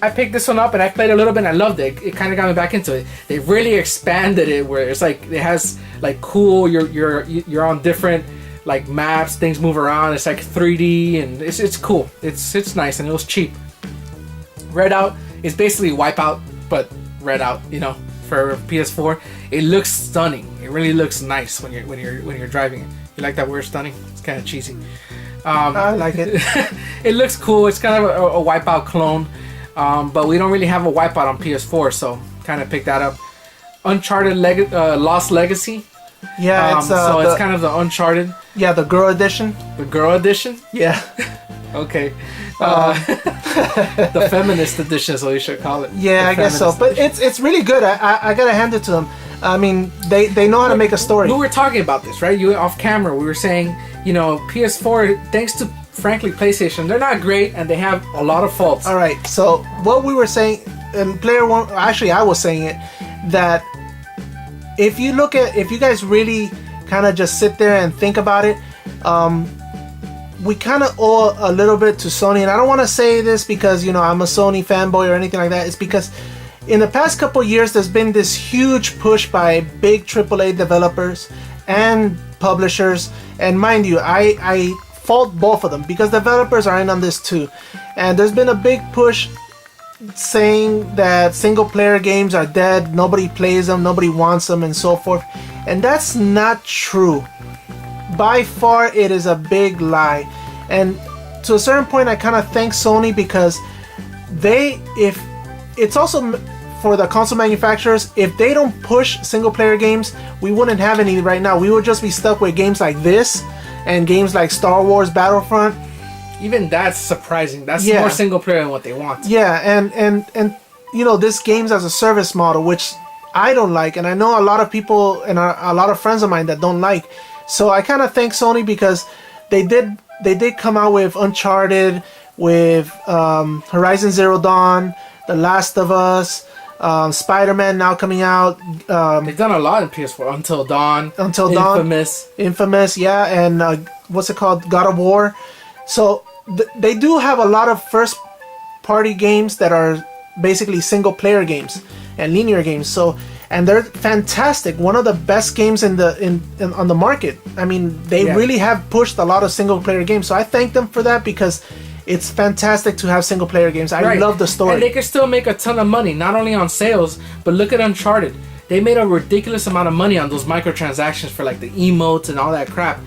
[SPEAKER 1] I picked this one up and I played a little bit and I loved it. It kind of got me back into it. They really expanded it where it's like it has like cool. You're on different like maps. Things move around. It's like 3D and it's cool. It's nice and it was cheap. Redout is basically Wipeout, but Redout. You know, for PS4, it looks stunning. It really looks nice when you're driving it. You like that word, stunning? It's kind of cheesy.
[SPEAKER 2] I like it.
[SPEAKER 1] It looks cool. It's kind of a Wipeout clone, but we don't really have a Wipeout on PS4, so kind of picked that up. Uncharted Lost Legacy.
[SPEAKER 2] Yeah, it's
[SPEAKER 1] it's kind of the Uncharted,
[SPEAKER 2] the girl edition.
[SPEAKER 1] the girl edition.
[SPEAKER 2] Yeah,
[SPEAKER 1] Okay, the feminist edition, so you should call it.
[SPEAKER 2] yeah,
[SPEAKER 1] The
[SPEAKER 2] I guess so.
[SPEAKER 1] feminist
[SPEAKER 2] But it's really good. I gotta hand it to them. I mean, they know how to make a story.
[SPEAKER 1] We were talking about this, right? You off camera. We were saying, you know, PS4, thanks to frankly PlayStation, they're not great and they have a lot of faults.
[SPEAKER 2] All right. So what we were saying, and player one, actually, I was saying it, that if you guys really kind of just sit there and think about it, we kind of owe a little bit to Sony, and I don't want to say this because you know I'm a Sony fanboy or anything like that. It's because in the past couple years, there's been this huge push by big AAA developers and publishers, and mind you, I fault both of them because developers are in on this too, and there's been a big push saying that single player games are dead, nobody plays them, nobody wants them, and so forth, and that's not true. By far, it is a big lie, and to a certain point, I kind of thank Sony because if it's also for the console manufacturers, if they don't push single player games, we wouldn't have any right now. We would just be stuck with games like this and games like Star Wars Battlefront.
[SPEAKER 1] Even that's surprising. That's more single player than what they want.
[SPEAKER 2] Yeah, and you know, this games as a service model, which I don't like, and I know a lot of people and a lot of friends of mine that don't like. So I kind of thank Sony because they did come out with Uncharted, with Horizon Zero Dawn, The Last of Us, Spider-Man now coming out.
[SPEAKER 1] They've done a lot in PS4. Until Dawn. Infamous, yeah, and what's it called? God of War. So they do have a lot of first-party games that are basically single-player games and linear games. So, and they're fantastic. One of the best games on the market. I mean, they really have pushed a lot of single-player games. So I thank them for that because it's fantastic to have single-player games. I love the story. And they can still make a ton of money, not only on sales, but look at Uncharted. They made a ridiculous amount of money on those microtransactions for like the emotes and all that crap.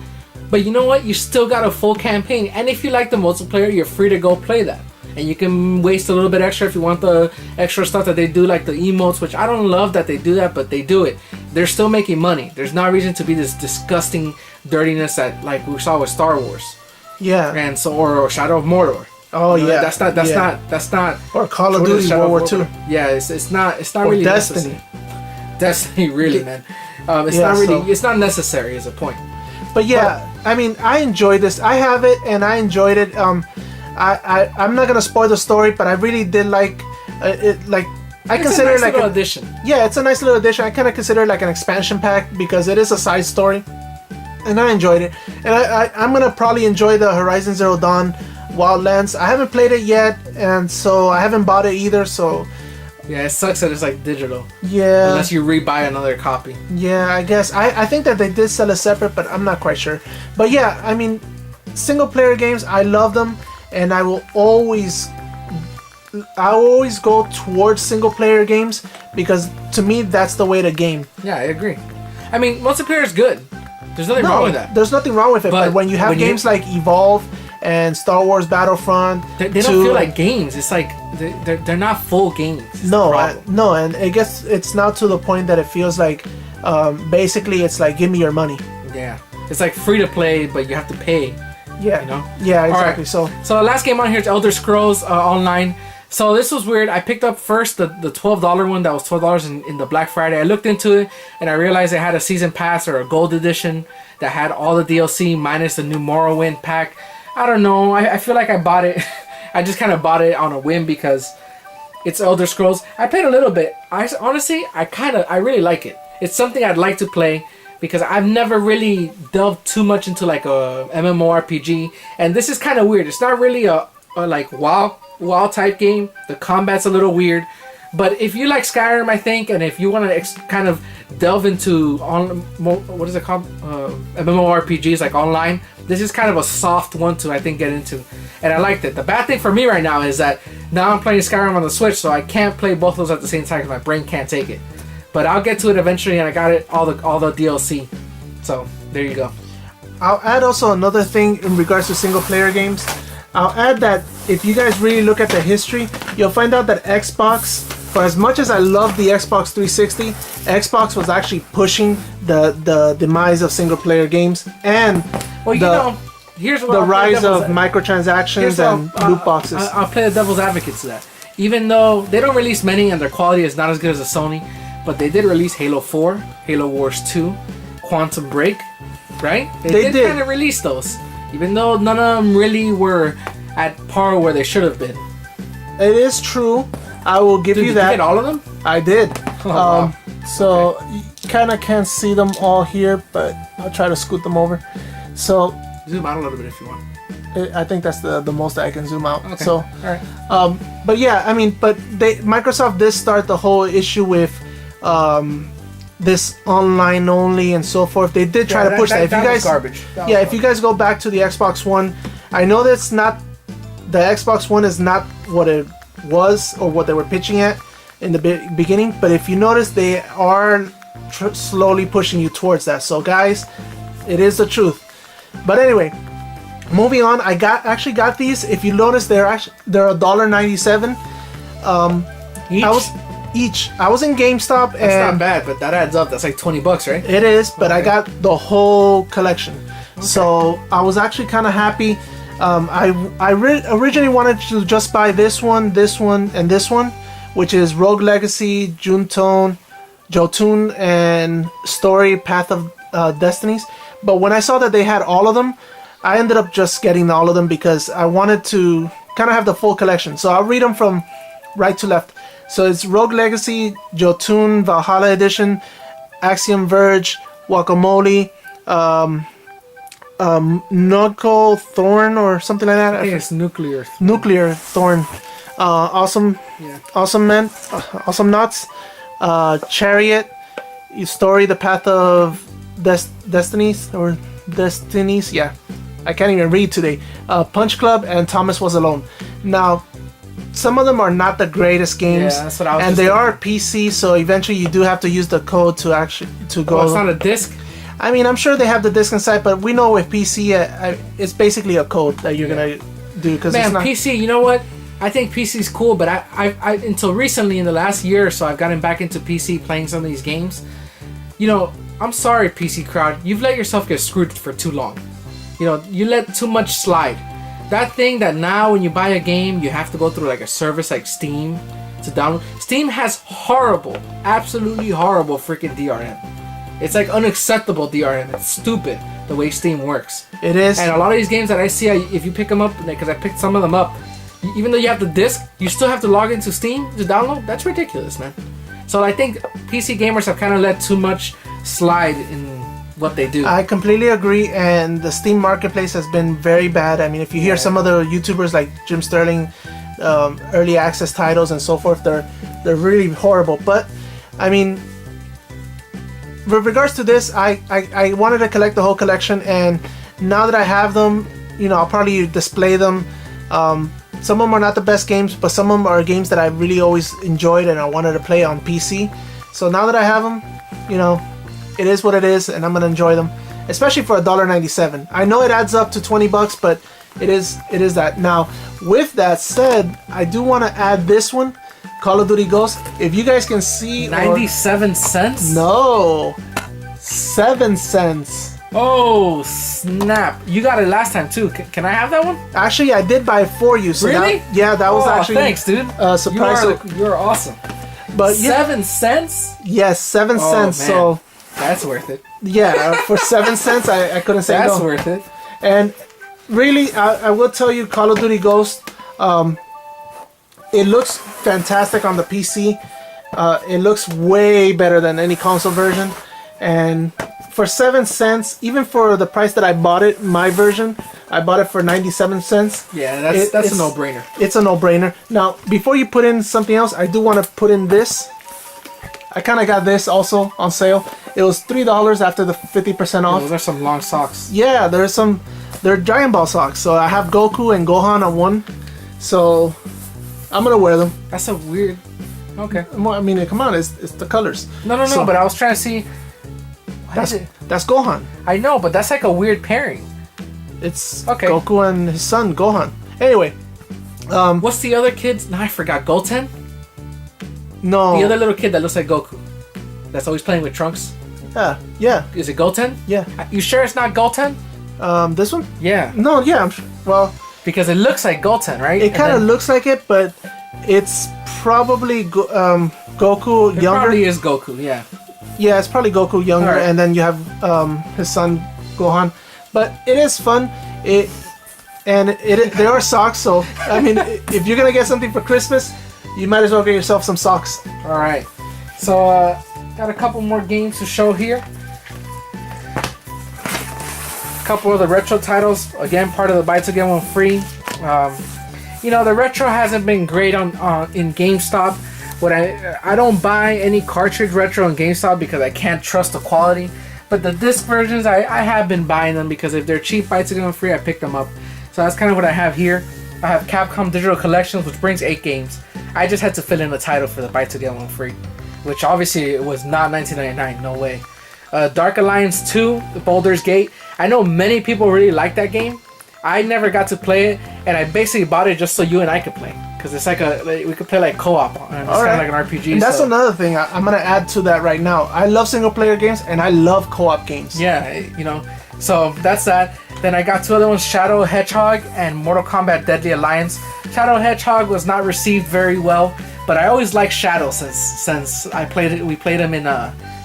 [SPEAKER 1] But you know what? You still got a full campaign. And if you like the multiplayer, you're free to go play that. And you can waste a little bit extra if you want the extra stuff that they do, like the emotes, which I don't love that they do that, but they do it. They're still making money. There's no reason to be this disgusting dirtiness that like we saw with Star Wars.
[SPEAKER 2] Yeah.
[SPEAKER 1] And so or Shadow of Mordor.
[SPEAKER 2] Oh yeah.
[SPEAKER 1] That's not
[SPEAKER 2] or Call of Duty World War II.
[SPEAKER 1] Yeah, it's not
[SPEAKER 2] or
[SPEAKER 1] really
[SPEAKER 2] Destiny.
[SPEAKER 1] Necessary. Destiny really, man. It's not necessary is a point.
[SPEAKER 2] But yeah, I mean, I enjoyed this. I have it and I enjoyed it. I'm not gonna spoil the story, but I really did like it. Like I consider
[SPEAKER 1] it
[SPEAKER 2] like
[SPEAKER 1] an addition.
[SPEAKER 2] Yeah, it's a nice little addition. I kind of consider it like an expansion pack because it is a side story, and I enjoyed it. And I'm gonna probably enjoy the Horizon Zero Dawn Wildlands. I haven't played it yet, and so I haven't bought it either. So
[SPEAKER 1] yeah, it sucks that it's like digital.
[SPEAKER 2] Yeah.
[SPEAKER 1] Unless you rebuy another copy.
[SPEAKER 2] Yeah, I guess I think that they did sell it separate, but I'm not quite sure. But yeah, I mean, single player games, I love them. And I will always go towards single player games because to me that's the way to game.
[SPEAKER 1] Yeah, I agree. I mean, multiplayer is good. There's nothing wrong with that.
[SPEAKER 2] There's nothing wrong with it. But when you have games like Evolve and Star Wars Battlefront,
[SPEAKER 1] they don't feel like games. It's like they're not full games.
[SPEAKER 2] No, and it gets it's now to the point that it feels like basically it's like give me your money.
[SPEAKER 1] Yeah, it's like free to play, but you have to pay.
[SPEAKER 2] Yeah,
[SPEAKER 1] you know?
[SPEAKER 2] Yeah, exactly.
[SPEAKER 1] Right. So the last game on here is Elder Scrolls Online. So this was weird. I picked up first the $12 one that was $12 in the Black Friday. I looked into it and I realized it had a season pass or a gold edition that had all the DLC minus the new Morrowind pack. I don't know. I feel like I bought it. I just kind of bought it on a whim because it's Elder Scrolls. I played a little bit. I really like it. It's something I'd like to play. Because I've never really delved too much into like a MMORPG, and this is kind of weird. It's not really a like WoW type game. The combat's a little weird, but if you like Skyrim, I think, and if you want to kind of delve into what is it called, MMORPGs like online, this is kind of a soft one to I think get into, and I liked it. The bad thing for me right now is that now I'm playing Skyrim on the Switch, so I can't play both of those at the same time because my brain can't take it. But I'll get to it eventually, and I got it all the DLC. So there you go.
[SPEAKER 2] I'll add also another thing in regards to single player games. I'll add that if you guys really look at the history, you'll find out that Xbox, for as much as I love the Xbox 360, Xbox was actually pushing the demise of single player games and
[SPEAKER 1] here's what
[SPEAKER 2] the rise of microtransactions and loot boxes.
[SPEAKER 1] I'll play the devil's advocate to that. Even though they don't release many and their quality is not as good as the Sony. But they did release Halo 4, Halo Wars 2, Quantum Break, right? They did kind of release those, even though none of them really were at par where they should have been.
[SPEAKER 2] It is true. I will give you that.
[SPEAKER 1] Did you get all of them?
[SPEAKER 2] I did.
[SPEAKER 1] Oh, wow.
[SPEAKER 2] So you kind of can't see them all here, but I'll try to scoot them over. So
[SPEAKER 1] zoom out a little bit if you want.
[SPEAKER 2] I think that's the most that I can zoom out.
[SPEAKER 1] Okay.
[SPEAKER 2] So,
[SPEAKER 1] all right.
[SPEAKER 2] But yeah, I mean, but Microsoft did start the whole issue with this online only and so forth. They did try to push that. If you guys,
[SPEAKER 1] was garbage. That
[SPEAKER 2] yeah,
[SPEAKER 1] was
[SPEAKER 2] if you guys go back to the Xbox One, I know that's not the Xbox One is not what it was or what they were pitching at in the beginning. But if you notice, they are slowly pushing you towards that. So guys, it is the truth. But anyway, moving on. I actually got these. If you notice, they're $1.97.
[SPEAKER 1] Each?
[SPEAKER 2] I was in GameStop
[SPEAKER 1] That's
[SPEAKER 2] and
[SPEAKER 1] not bad, but that adds up. That's like $20, right?
[SPEAKER 2] it is, but I
[SPEAKER 1] Okay.
[SPEAKER 2] got the whole collection. So I was actually kind of happy. I originally wanted to just buy this one, and this one, which is Rogue Legacy, Jotun, and Story Path of Destinies. But when I saw that they had all of them, I ended up just getting all of them because I wanted to kind of have the full collection. So I'll read them from right to left. So it's Rogue Legacy, Jotun, Valhalla Edition, Axiom Verge, Guacamole, Knuckle Thorn or something like that.
[SPEAKER 1] I think it's nuclear.
[SPEAKER 2] Nuclear Thorn, Awesome,
[SPEAKER 1] Yeah.
[SPEAKER 2] Awesome Men, Awesome Nuts, Chariot, Story, The Path of Destinies, yeah. I can't even read today. Punch Club and Thomas Was Alone. Now, some of them are not the greatest games,
[SPEAKER 1] Yeah, that's what I was
[SPEAKER 2] and
[SPEAKER 1] just
[SPEAKER 2] they
[SPEAKER 1] thinking.
[SPEAKER 2] are PC, so eventually you do have to use the code to go.
[SPEAKER 1] Oh, it's not a disc?
[SPEAKER 2] I mean, I'm sure they have the disc inside, but we know with PC, it's basically a code that you're gonna do because it's
[SPEAKER 1] Man,
[SPEAKER 2] not.
[SPEAKER 1] PC, you know what? I think PC is cool, but I until recently in the last year or so, I've gotten back into PC playing some of these games. You know, I'm sorry, PC crowd. You've let yourself get screwed for too long. You know, you let too much slide. That thing that now when you buy a game, you have to go through like a service like Steam to download. Steam has horrible, absolutely horrible freaking DRM. It's like unacceptable DRM. It's stupid the way Steam works.
[SPEAKER 2] It is.
[SPEAKER 1] And a lot of these games that I see, if you pick them up, because I picked some of them up, even though you have the disc, you still have to log into Steam to download. That's ridiculous, man. So I think PC gamers have kind of let too much slide in what they do.
[SPEAKER 2] I completely agree, and the Steam Marketplace has been very bad. I mean, if you hear some of the YouTubers like Jim Sterling, early access titles and so forth, they're really horrible. But I mean, with regards to this, I wanted to collect the whole collection, and now that I have them, you know, I'll probably display them. Some of them are not the best games, but some of them are games that I really always enjoyed and I wanted to play on PC. So now that I have them, you know, it is what it is, and I'm gonna enjoy them, especially for $1.97. I know it adds up to $20, but it is that. Now, with that said, I do want to add this one, Call of Duty Ghosts. If you guys can see,
[SPEAKER 1] 97 cents?
[SPEAKER 2] No, 7 cents.
[SPEAKER 1] Oh, snap. You got it last time, too. Can I have that one?
[SPEAKER 2] Actually, I did buy it for you. So
[SPEAKER 1] Really?
[SPEAKER 2] that was
[SPEAKER 1] Oh,
[SPEAKER 2] actually
[SPEAKER 1] thanks, dude.
[SPEAKER 2] surprise.
[SPEAKER 1] You're awesome.
[SPEAKER 2] But yeah,
[SPEAKER 1] 7 cents?
[SPEAKER 2] yes, 7
[SPEAKER 1] Oh,
[SPEAKER 2] cents.
[SPEAKER 1] man.
[SPEAKER 2] So
[SPEAKER 1] That's worth it.
[SPEAKER 2] yeah, for 7 cents, I couldn't say
[SPEAKER 1] That's
[SPEAKER 2] no.
[SPEAKER 1] worth it.
[SPEAKER 2] And really, I will tell you, Call of Duty Ghost, it looks fantastic on the PC. It looks way better than any console version. And for 7 cents, even for the price that I bought it, my version, I bought it for 97 cents.
[SPEAKER 1] Yeah, that's a
[SPEAKER 2] it's-
[SPEAKER 1] no-brainer.
[SPEAKER 2] It's a no-brainer. Now, before you put in something else, I do want to put in this. I kind of got this also on sale. It was $3 after the 50% off.
[SPEAKER 1] Those are some long socks.
[SPEAKER 2] Yeah, they're Giant Ball socks. So I have Goku and Gohan on one. So I'm gonna wear them.
[SPEAKER 1] That's a weird... Okay.
[SPEAKER 2] Well, I mean, come on, it's the colors.
[SPEAKER 1] No,
[SPEAKER 2] So-
[SPEAKER 1] but I was trying to see... What is it?
[SPEAKER 2] That's Gohan.
[SPEAKER 1] I know, but that's like a weird pairing.
[SPEAKER 2] It's
[SPEAKER 1] Okay.
[SPEAKER 2] Goku and his son Gohan. Anyway,
[SPEAKER 1] What's the other kid's... No, I forgot. Goten?
[SPEAKER 2] no.
[SPEAKER 1] The other little kid that looks like Goku. That's always playing with Trunks.
[SPEAKER 2] Yeah.
[SPEAKER 1] Is it Goten?
[SPEAKER 2] Yeah.
[SPEAKER 1] You sure it's not Goten?
[SPEAKER 2] This one?
[SPEAKER 1] Yeah.
[SPEAKER 2] No, yeah. Well,
[SPEAKER 1] Because it looks like Goten, right?
[SPEAKER 2] it kind of looks like it, but it's probably Goku
[SPEAKER 1] It
[SPEAKER 2] younger.
[SPEAKER 1] probably is Goku, yeah.
[SPEAKER 2] Yeah, it's probably Goku younger,
[SPEAKER 1] Alright.
[SPEAKER 2] and then you have his son Gohan. But it is fun. There are socks, so I mean, if you're gonna get something for Christmas, you might as well get yourself some socks.
[SPEAKER 1] All right. So, got a couple more games to show here. A couple of the retro titles. Again, part of the buy two get one free. You know, the retro hasn't been great on in GameStop. I don't buy any cartridge retro in GameStop because I can't trust the quality. But the disc versions, I have been buying them because if they're cheap, buy two get one free, I pick them up. So that's kind of what I have here. I have Capcom Digital Collections, which brings 8 games. I just had to fill in the title for the buy two get one free, which obviously it was not $19.99, no way. Dark Alliance 2, Baldur's Gate. I know many people really like that game. I never got to play it, and I basically bought it just so you and I could play. Because it's like we could play like co-op, and it's kind of like an RPG.
[SPEAKER 2] And that's another thing I'm gonna add to that right now. I love single player games, and I love co-op games.
[SPEAKER 1] Yeah, so that's that. Then I got 2 other ones, Shadow Hedgehog and Mortal Kombat Deadly Alliance. Shadow Hedgehog was not received very well, but I always liked Shadow since I played it. We played him in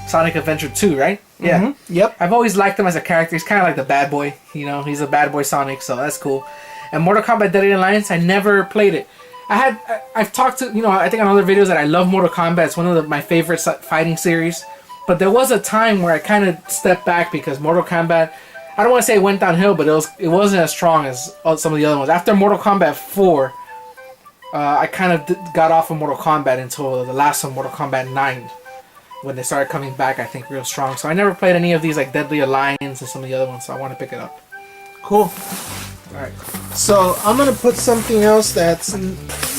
[SPEAKER 1] Sonic Adventure 2, right? Yeah.
[SPEAKER 2] Mm-hmm. Yep.
[SPEAKER 1] I've always liked him as a character. He's kind of like the bad boy. He's a bad boy Sonic, so that's cool. And Mortal Kombat Deadly Alliance, I never played it. I've talked to, I think on other videos that I love Mortal Kombat. It's one of my favorite fighting series. But there was a time where I kind of stepped back because Mortal Kombat, I don't want to say it went downhill, but it wasn't as strong as some of the other ones. After Mortal Kombat 4, I kind of got off of Mortal Kombat until the last one, Mortal Kombat 9. When they started coming back, I think, real strong. So I never played any of these, like Deadly Alliance and some of the other ones, so I want to pick it up.
[SPEAKER 2] Cool.
[SPEAKER 1] Alright.
[SPEAKER 2] So I'm going to put something else that's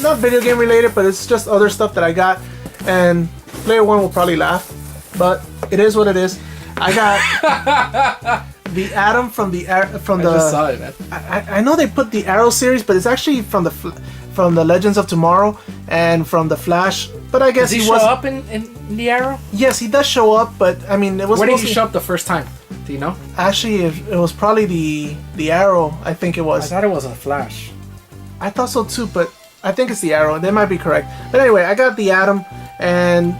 [SPEAKER 2] not video game related, but it's just other stuff that I got. And player one will probably laugh, but it is what it is. I got the Atom from the... I
[SPEAKER 1] just saw it, man.
[SPEAKER 2] I know they put the Arrow series, but it's actually from the Legends of Tomorrow and from the Flash. But I guess
[SPEAKER 1] does he show up in the Arrow?
[SPEAKER 2] Yes, he does show up, but I mean, it was.
[SPEAKER 1] Where did he show up the first time? Do you know?
[SPEAKER 2] Actually, it was probably the Arrow. I think it was.
[SPEAKER 1] I thought it was a Flash.
[SPEAKER 2] I thought so too, but I think it's the Arrow. They might be correct. But anyway, I got the Atom, and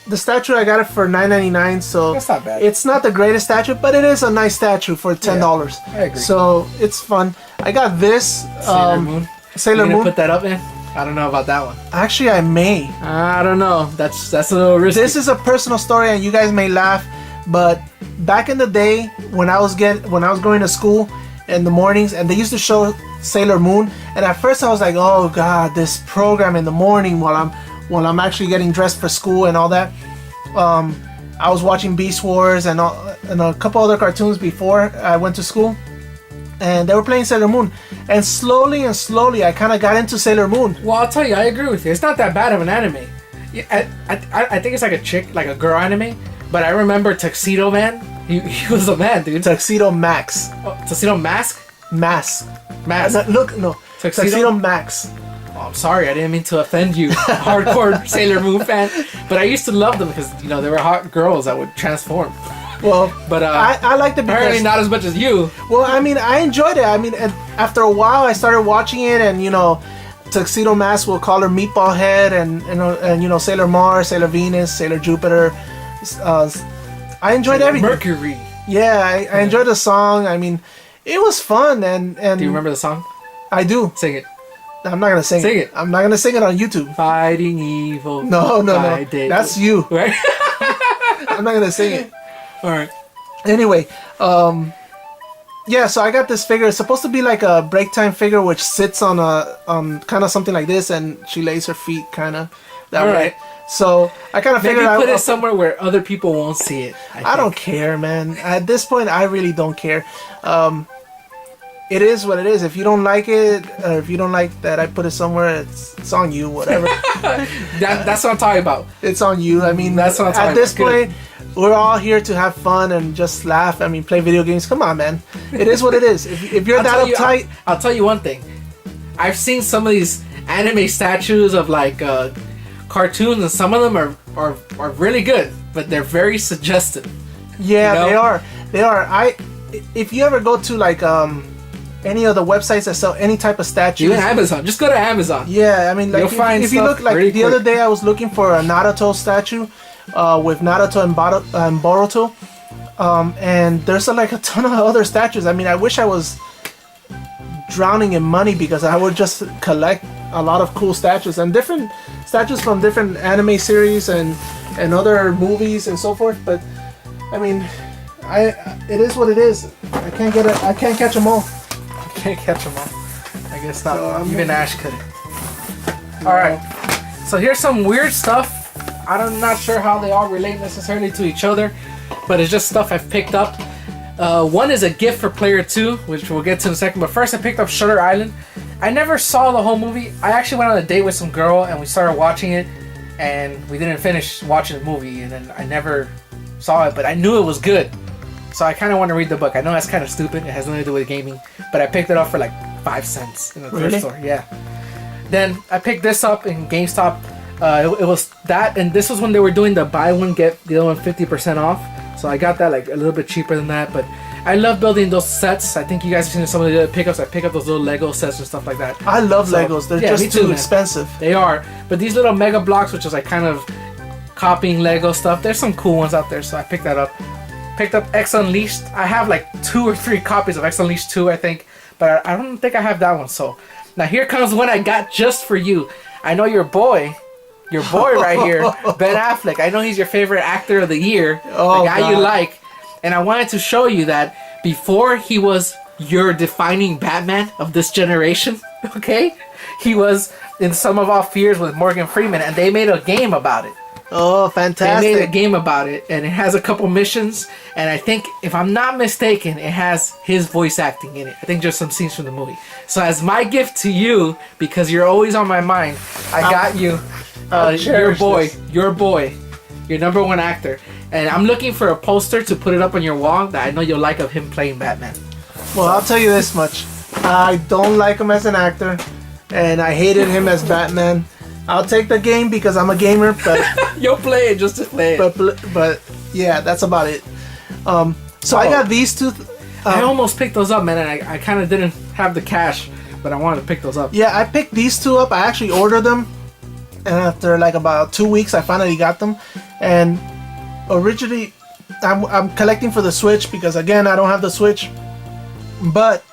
[SPEAKER 2] the statue I got it for $9.99. So
[SPEAKER 1] that's not bad.
[SPEAKER 2] It's not the greatest statue, but it is a nice statue for $10.
[SPEAKER 1] Yeah, I agree.
[SPEAKER 2] So it's fun. I got this
[SPEAKER 1] Sailor Moon.
[SPEAKER 2] Sailor Moon.
[SPEAKER 1] Put that up, man. I don't know about that one.
[SPEAKER 2] Actually, I may.
[SPEAKER 1] I don't know. That's a little risky.
[SPEAKER 2] This is a personal story, and you guys may laugh, but back in the day when I was going to school in the mornings, and they used to show Sailor Moon, and at first I was like, oh god, this program in the morning while I'm actually getting dressed for school and all that. I was watching Beast Wars and a couple other cartoons before I went to school. And they were playing Sailor Moon, and slowly I kind of got into Sailor Moon.
[SPEAKER 1] Well, I'll tell you, I agree with you. It's not that bad of an anime. I think it's like a chick, like a girl anime. But I remember Tuxedo Man. He was a man, dude.
[SPEAKER 2] Tuxedo Max.
[SPEAKER 1] Oh, Tuxedo Mask.
[SPEAKER 2] Mask.
[SPEAKER 1] No.
[SPEAKER 2] Tuxedo Max.
[SPEAKER 1] Oh, I'm sorry, I didn't mean to offend you, hardcore Sailor Moon fan. But I used to love them because they were hot girls that would transform.
[SPEAKER 2] Well,
[SPEAKER 1] but
[SPEAKER 2] I liked it because
[SPEAKER 1] apparently not as much as you.
[SPEAKER 2] Well, I mean, I enjoyed it. I mean, and after a while, I started watching it, and Tuxedo Mask will call her Meatball Head, and Sailor Mars, Sailor Venus, Sailor Jupiter. I enjoyed everything.
[SPEAKER 1] Mercury.
[SPEAKER 2] Yeah, I enjoyed the song. I mean, it was fun, and
[SPEAKER 1] do you remember the song?
[SPEAKER 2] I do.
[SPEAKER 1] Sing it.
[SPEAKER 2] I'm not gonna sing it. I'm not gonna sing it on YouTube.
[SPEAKER 1] Fighting evil.
[SPEAKER 2] No. That's you.
[SPEAKER 1] Right?
[SPEAKER 2] I'm not gonna sing it.
[SPEAKER 1] All right.
[SPEAKER 2] Anyway, yeah. So I got this figure. It's supposed to be like a break time figure, which sits on kind of something like this, and she lays her feet kind of that way. Right. So I kind of figured
[SPEAKER 1] maybe put it somewhere where other people won't see it.
[SPEAKER 2] I don't care, man. At this point, I really don't care. It is what it is. If you don't like it, or if you don't like that I put it somewhere, it's on you. Whatever.
[SPEAKER 1] That's what I'm talking about.
[SPEAKER 2] It's on you. I mean,
[SPEAKER 1] that's what I'm talking
[SPEAKER 2] about. At this point,
[SPEAKER 1] Good.
[SPEAKER 2] We're all here to have fun and just laugh. I mean, play video games. Come on, man. It is what it is. If you're that uptight,
[SPEAKER 1] I'll tell you one thing. I've seen some of these anime statues of like cartoons, and some of them are really good, but they're very suggestive.
[SPEAKER 2] Yeah, they are. If you ever go to like any of the websites that sell any type of statues,
[SPEAKER 1] even Amazon, just go to Amazon.
[SPEAKER 2] Yeah, I mean, like
[SPEAKER 1] you'll find
[SPEAKER 2] if you look like
[SPEAKER 1] really
[SPEAKER 2] the other day, I was looking for a Naruto statue with Naruto and Boruto, and there's like a ton of other statues. I mean, I wish I was drowning in money because I would just collect a lot of cool statues and different statues from different anime series and other movies and so forth. But I mean, it is what it is. I can't catch them all.
[SPEAKER 1] Can't catch them all. I guess not.
[SPEAKER 2] So
[SPEAKER 1] even Ash couldn't. All right. So here's some weird stuff. I'm not sure how they all relate necessarily to each other, but it's just stuff I've picked up. One is a gift for Player 2, which we'll get to in a second. But first, I picked up Shutter Island. I never saw the whole movie. I actually went on a date with some girl, and we started watching it, and we didn't finish watching the movie, and then I never saw it, but I knew it was good. So I kind of want to read the book. I know that's kind of stupid. It has nothing to do with gaming, but I picked it up for like 5 cents in the thrift store. Yeah. Then I picked this up in GameStop. It was that, and this was when they were doing the buy one get the other one 50% off. So I got that like a little bit cheaper than that, but I love building those sets. I think you guys have seen some of the other pickups. I pick up those little Lego sets and stuff like that.
[SPEAKER 2] I love Legos. They're just too expensive.
[SPEAKER 1] They are, but these little Mega Blocks, which is like kind of copying Lego stuff, there's some cool ones out there. So I picked that up. Picked up X Unleashed. I have like 2 or 3 copies of X Unleashed 2, I think, but I don't think I have that one. So now here comes one I got just for you. I know your boy right here, Ben Affleck. I know he's your favorite actor of the year, the guy God. You like, and I wanted to show you that before he was your defining Batman of this generation, okay, he was in Sum of All Fears with Morgan Freeman, and they made a game about it.
[SPEAKER 2] Oh, fantastic.
[SPEAKER 1] They made a game about it, and it has a couple missions, and I think, if I'm not mistaken, it has his voice acting in it. I think just some scenes from the movie. So as my gift to you, because you're always on my mind, I got you your boy, your number one actor. And I'm looking for a poster to put it up on your wall that I know you'll like of him playing Batman.
[SPEAKER 2] Well, I'll tell you this much. I don't like him as an actor, and I hated him as Batman. I'll take the game because I'm a gamer, but
[SPEAKER 1] you'll play it just to play
[SPEAKER 2] it. But yeah, that's about it. So I got these two.
[SPEAKER 1] I almost picked those up, man, and I kind of didn't have the cash, but I wanted to pick those up.
[SPEAKER 2] Yeah, I picked these two up. I actually ordered them, and after like about 2 weeks, I finally got them. And originally, I'm collecting for the Switch because again, I don't have the Switch, but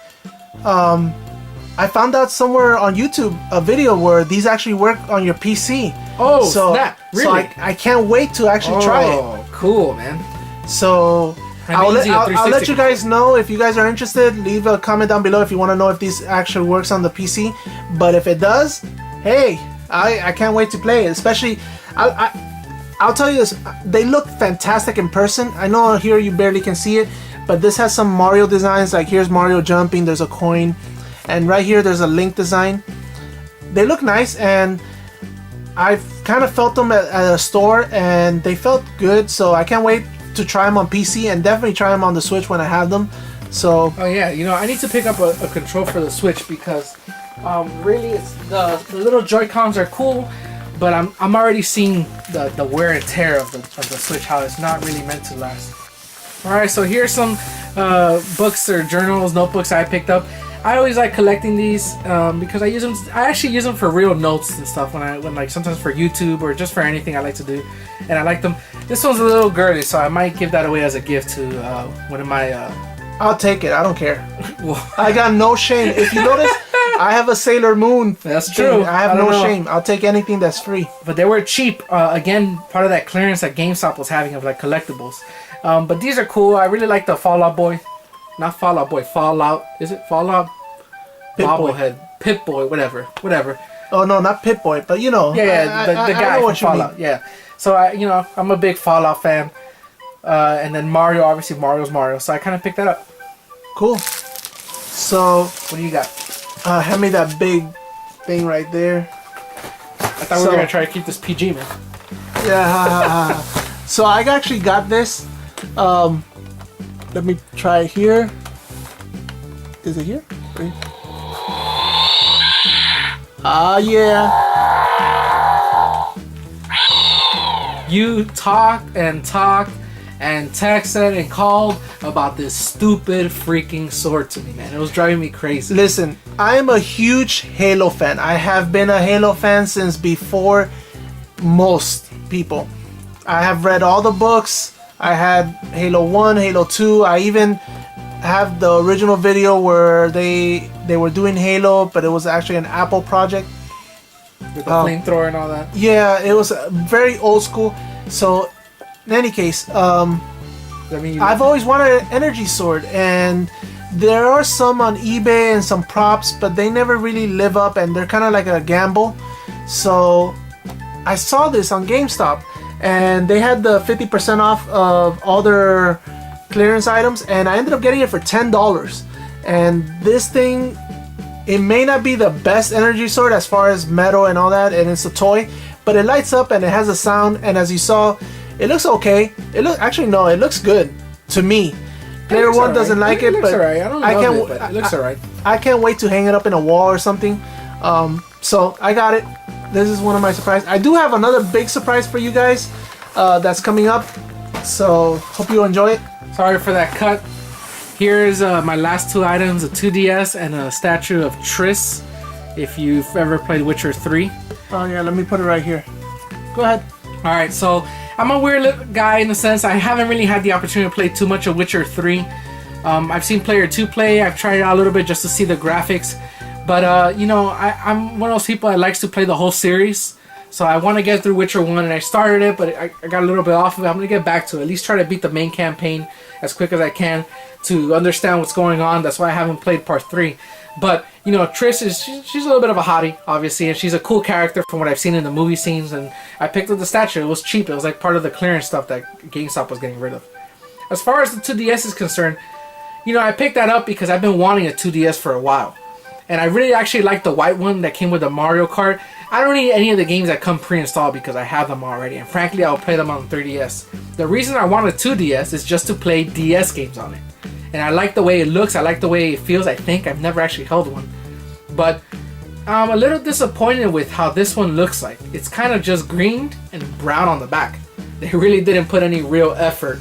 [SPEAKER 2] I found out somewhere on YouTube a video where these actually work on your PC.
[SPEAKER 1] Oh, so snap. Really?
[SPEAKER 2] So I can't wait to actually try it.
[SPEAKER 1] Oh, cool, man.
[SPEAKER 2] So I'll let you guys know if you guys are interested. Leave a comment down below if you want to know if this actually works on the PC. But if it does, hey, I can't wait to play it. Especially, I'll tell you this, they look fantastic in person. I know here you barely can see it, but this has some Mario designs. Like here's Mario jumping, there's a coin. And right here, there's a Link design. They look nice, and I've kind of felt them at a store, and they felt good. So I can't wait to try them on PC, and definitely try them on the Switch when I have them. So.
[SPEAKER 1] Oh yeah, you know, I need to pick up a control for the Switch because really, it's the little Joy-Cons are cool, but I'm already seeing the wear and tear of the Switch, how it's not really meant to last. All right, so here's some books or journals, notebooks I picked up. I always like collecting these because I use them. I actually use them for real notes and stuff when like sometimes for YouTube or just for anything I like to do, and I like them. This one's a little girly, so I might give that away as a gift to one of my.
[SPEAKER 2] I'll take it. I don't care. I got no shame. If you notice, I have a Sailor Moon.
[SPEAKER 1] That's true.
[SPEAKER 2] I have no shame. I'll take anything that's free.
[SPEAKER 1] But they were cheap. Again, part of that clearance that GameStop was having of like collectibles. But these are cool. I really like the Fallout Boy. Not Fallout Boy, Fallout. Is it Fallout? Bobblehead, Pip-Boy, whatever.
[SPEAKER 2] Oh no, not Pip-Boy, but you know.
[SPEAKER 1] Yeah, the guy from Fallout. Yeah. So I'm a big Fallout fan. And then Mario, obviously Mario's Mario. So I kind of picked that up.
[SPEAKER 2] Cool. So
[SPEAKER 1] what do you got?
[SPEAKER 2] Hand me that big thing right there.
[SPEAKER 1] I thought we were gonna try to keep this PG, man.
[SPEAKER 2] Yeah. So I actually got this. Let me try it here. Is it here? Yeah.
[SPEAKER 1] You talked and texted and called about this stupid freaking sword to me, man. It was driving me crazy.
[SPEAKER 2] Listen, I am a huge Halo fan. I have been a Halo fan since before most people. I have read all the books. I had Halo 1, Halo 2. I even have the original video where they were doing Halo, but it was actually an Apple project.
[SPEAKER 1] With the flamethrower and all that?
[SPEAKER 2] Yeah, it was very old school. So, in any case, I've always wanted an energy sword, and there are some on eBay and some props, but they never really live up, and they're kind of like a gamble. So, I saw this on GameStop, and they had the 50% off of all their clearance items, and I ended up getting it for $10. And this thing, it may not be the best energy sword as far as metal and all that, and it's a toy, but it lights up and it has a sound, and as you saw, it looks okay. It looks good to me. Player one doesn't like it, but
[SPEAKER 1] I don't know but it looks alright.
[SPEAKER 2] I can't wait to hang it up in a wall or something. So I got it. This is one of my surprises. I do have another big surprise for you guys that's coming up. So hope you enjoy it.
[SPEAKER 1] Sorry for that cut. Here's my last two items, a 2DS and a statue of Triss, if you've ever played Witcher 3.
[SPEAKER 2] Oh yeah, let me put it right here. Go ahead.
[SPEAKER 1] Alright, so I'm a weird little guy in the sense I haven't really had the opportunity to play too much of Witcher 3. I've seen Player 2 play, I've tried it out a little bit just to see the graphics. But, I'm one of those people that likes to play the whole series. So I want to get through Witcher 1, and I started it, but I got a little bit off of it. I'm going to get back to it. At least try to beat the main campaign as quick as I can to understand what's going on. That's why I haven't played part 3. But, Triss she's a little bit of a hottie, obviously, and she's a cool character from what I've seen in the movie scenes. And I picked up the statue. It was cheap. It was like part of the clearance stuff that GameStop was getting rid of. As far as the 2DS is concerned, I picked that up because I've been wanting a 2DS for a while. And I really actually like the white one that came with the Mario Kart. I don't need any of the games that come pre-installed because I have them already. And frankly, I'll play them on 3DS. The reason I want a 2DS is just to play DS games on it. And I like the way it looks. I like the way it feels, I think. I've never actually held one. But I'm a little disappointed with how this one looks like. It's kind of just green and brown on the back. They really didn't put any real effort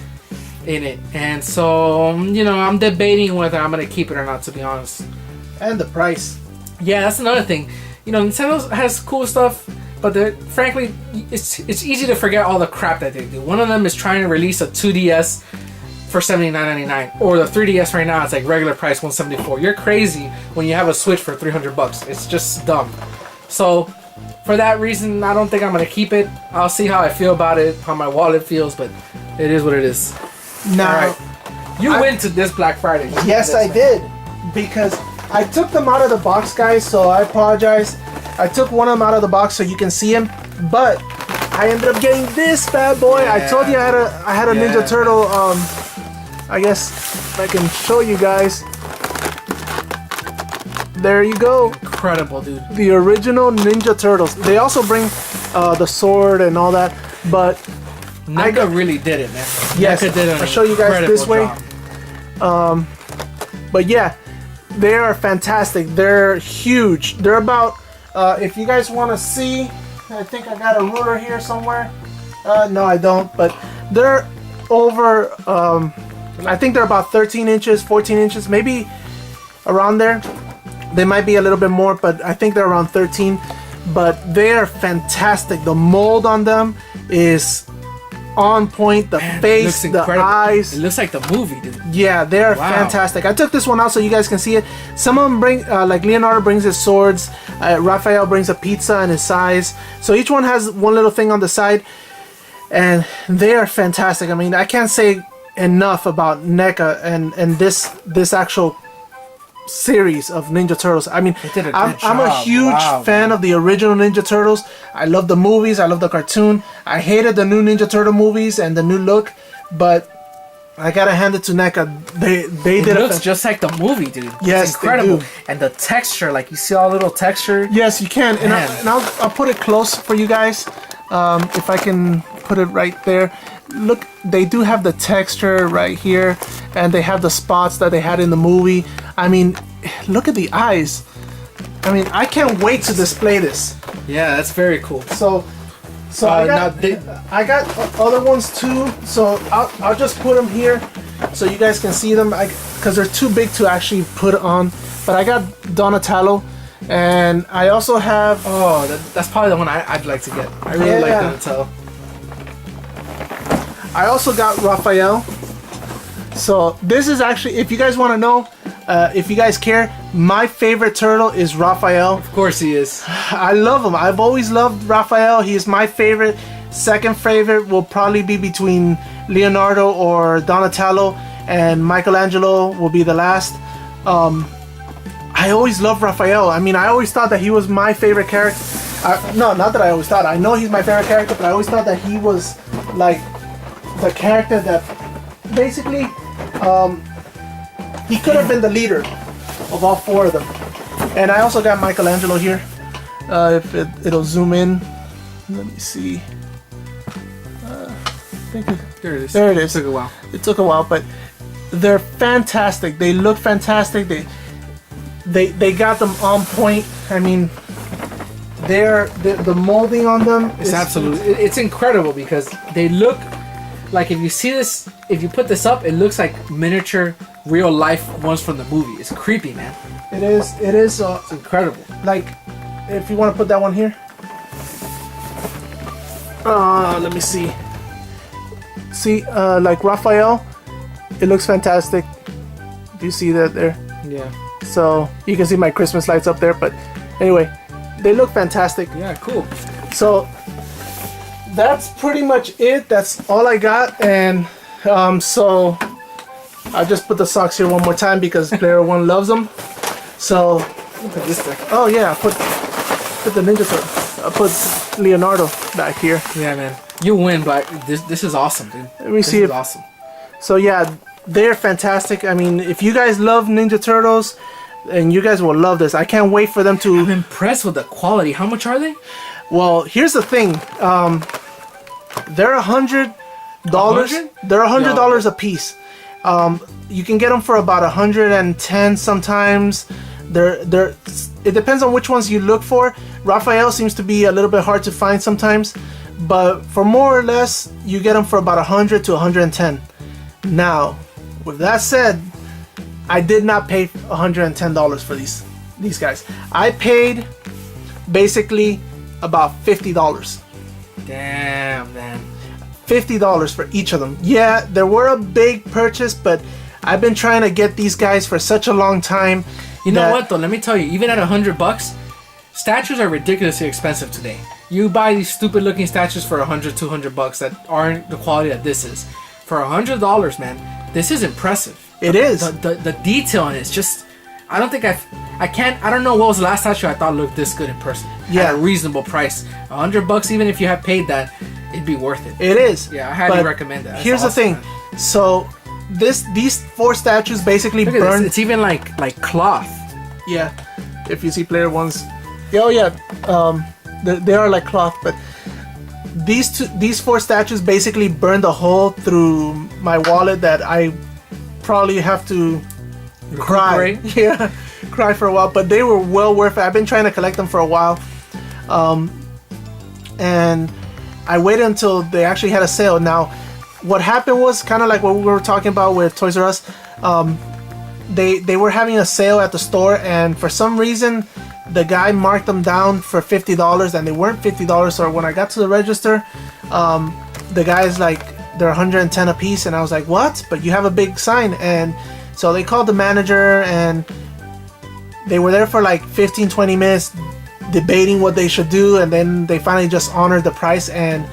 [SPEAKER 1] in it. And so, I'm debating whether I'm going to keep it or not, to be honest.
[SPEAKER 2] And the price.
[SPEAKER 1] Yeah, that's another thing. Nintendo has cool stuff, but frankly, it's easy to forget all the crap that they do. One of them is trying to release a 2DS for $79.99, or the 3DS right now it's like regular price $174. You're crazy when you have a Switch for $300. It's just dumb. So for that reason, I don't think I'm gonna keep it. I'll see how I feel about it, how my wallet feels, but it is what it is.
[SPEAKER 2] Now,
[SPEAKER 1] you went to this Black Friday.
[SPEAKER 2] Yes, I did, because I took them out of the box, guys, so I apologize. I took one of them out of the box so you can see him, but I ended up getting this bad boy.
[SPEAKER 1] Yeah.
[SPEAKER 2] I told you I had a Ninja Turtle. I guess if I can show you guys. There you go.
[SPEAKER 1] Incredible, dude.
[SPEAKER 2] The original Ninja Turtles. They also bring the sword and all that, but
[SPEAKER 1] NECA really did it, man.
[SPEAKER 2] Yes,
[SPEAKER 1] NECA did it.
[SPEAKER 2] I'll show you guys this way. But yeah, they are fantastic. They're huge. They're about, if you guys want to see, I think I got a ruler here somewhere. No, I don't, but they're over, I think they're about 13 inches, 14 inches, maybe around there. They might be a little bit more, but I think they're around 13. But they are fantastic. The mold on them is on point. The face, the eyes.
[SPEAKER 1] It looks like the movie, dude.
[SPEAKER 2] Yeah, they're fantastic. I took this one out so you guys can see it. Some of them bring, like Leonardo brings his swords. Raphael brings a pizza and his size. So each one has one little thing on the side. And they are fantastic. I mean, I can't say enough about NECA and this actual series of Ninja Turtles. I mean, I'm a huge fan of the original Ninja Turtles. I love the movies. I love the cartoon. I hated the new Ninja Turtle movies and the new look, but I gotta hand it to NECA. They did it.
[SPEAKER 1] Looks just like the movie, dude.
[SPEAKER 2] Yes,
[SPEAKER 1] it's incredible.
[SPEAKER 2] they do.
[SPEAKER 1] And the texture, like you see all the little texture.
[SPEAKER 2] Yes, you can. And I'll put it close for you guys. If I can put it right there. Look, they do have the texture right here, and they have the spots that they had in the movie. I mean, look at the eyes. I mean, I can't wait to display this.
[SPEAKER 1] Yeah, that's very cool.
[SPEAKER 2] So I got other ones too. So I'll just put them here so you guys can see them. Because they're too big to actually put on. But I got Donatello, and I also have.
[SPEAKER 1] Oh, that's probably the one I'd like to get. I really like Donatello.
[SPEAKER 2] I also got Raphael. So this is actually, if you guys want to know, if you guys care, my favorite turtle is Raphael.
[SPEAKER 1] Of course he is.
[SPEAKER 2] I love him. I've always loved Raphael. He is my favorite. Second favorite will probably be between Leonardo or Donatello, and Michelangelo will be the last. I always loved Raphael. I mean, I always thought that he was my favorite character. No, not that I always thought. I know he's my favorite character, but I always thought that he was like the character that basically he could have been the leader of all four of them. And I also got Michelangelo here. If it'll zoom in, let me see.
[SPEAKER 1] There it is.
[SPEAKER 2] There it is.
[SPEAKER 1] It took a while.
[SPEAKER 2] It took a while, but they're fantastic. They look fantastic. They got them on point. I mean, the molding on them
[SPEAKER 1] It's absolutely, it's incredible because they look like, if you see this, if you put this up, it looks like miniature real life ones from the movie. It's creepy, man.
[SPEAKER 2] It is.
[SPEAKER 1] It's incredible.
[SPEAKER 2] Like, if you want to put that one here. Let me see. See, like Raphael, it looks fantastic. Do you see that there?
[SPEAKER 1] Yeah.
[SPEAKER 2] So you can see my Christmas lights up there, but anyway, they look fantastic.
[SPEAKER 1] Yeah, cool.
[SPEAKER 2] So that's pretty much it. That's all I got, and so I just put the socks here one more time because player one loves them. So
[SPEAKER 1] Look at this thing.
[SPEAKER 2] oh yeah, I put the Ninja Turtle. I put Leonardo back here.
[SPEAKER 1] Yeah, man. You win, but this is awesome, dude.
[SPEAKER 2] Let me
[SPEAKER 1] This
[SPEAKER 2] see
[SPEAKER 1] is
[SPEAKER 2] if
[SPEAKER 1] awesome.
[SPEAKER 2] So yeah, they're fantastic. I mean, if you guys love Ninja Turtles, and you guys will love this. I can't wait for them to.
[SPEAKER 1] I'm impressed with the quality. How much are they?
[SPEAKER 2] Well, here's the thing. They're $100.
[SPEAKER 1] $100?
[SPEAKER 2] They're $100 a piece. You can get them for about 110 sometimes. It depends on which ones you look for. Raphael seems to be a little bit hard to find sometimes, but for more or less, you get them for about 100 to 110. Now, with that said, I did not pay $110 for these guys. I paid basically about $50.
[SPEAKER 1] Damn, man.
[SPEAKER 2] $50 for each of them. Yeah, they were a big purchase, but I've been trying to get these guys for such a long time.
[SPEAKER 1] You know what though? Let me tell you. Even at $100, statues are ridiculously expensive today. You buy these stupid looking statues for $100, $200 that aren't the quality that this is. For $100, man, this is impressive.
[SPEAKER 2] It is.
[SPEAKER 1] The detail in it is just. I don't think I don't know what was the last statue I thought looked this good in person.
[SPEAKER 2] Yeah.
[SPEAKER 1] At a reasonable price. $100, even if you had paid that, it'd be worth it.
[SPEAKER 2] It is.
[SPEAKER 1] Yeah, I highly
[SPEAKER 2] But
[SPEAKER 1] recommend that. That's
[SPEAKER 2] here's
[SPEAKER 1] awesome,
[SPEAKER 2] the thing.
[SPEAKER 1] man.
[SPEAKER 2] So these four statues basically
[SPEAKER 1] Look at this.
[SPEAKER 2] burned.
[SPEAKER 1] It's even like cloth.
[SPEAKER 2] Yeah, if you see player ones. Oh yeah, they are like cloth, but these four statues basically burned a hole through my wallet that I probably have to cry.
[SPEAKER 1] Recuperate?
[SPEAKER 2] Yeah, cry for a while. But they were well worth it. I've been trying to collect them for a while, and I waited until they actually had a sale. Now, what happened was kind of like what we were talking about with Toys R Us. They were having a sale at the store, and for some reason the guy marked them down for $50 and they weren't $50. So when I got to the register, the guy's like, they're 110 a piece, and I was like, what? But you have a big sign. And so they called the manager, and they were there for like 15-20 minutes debating what they should do, and then they finally just honored the price. And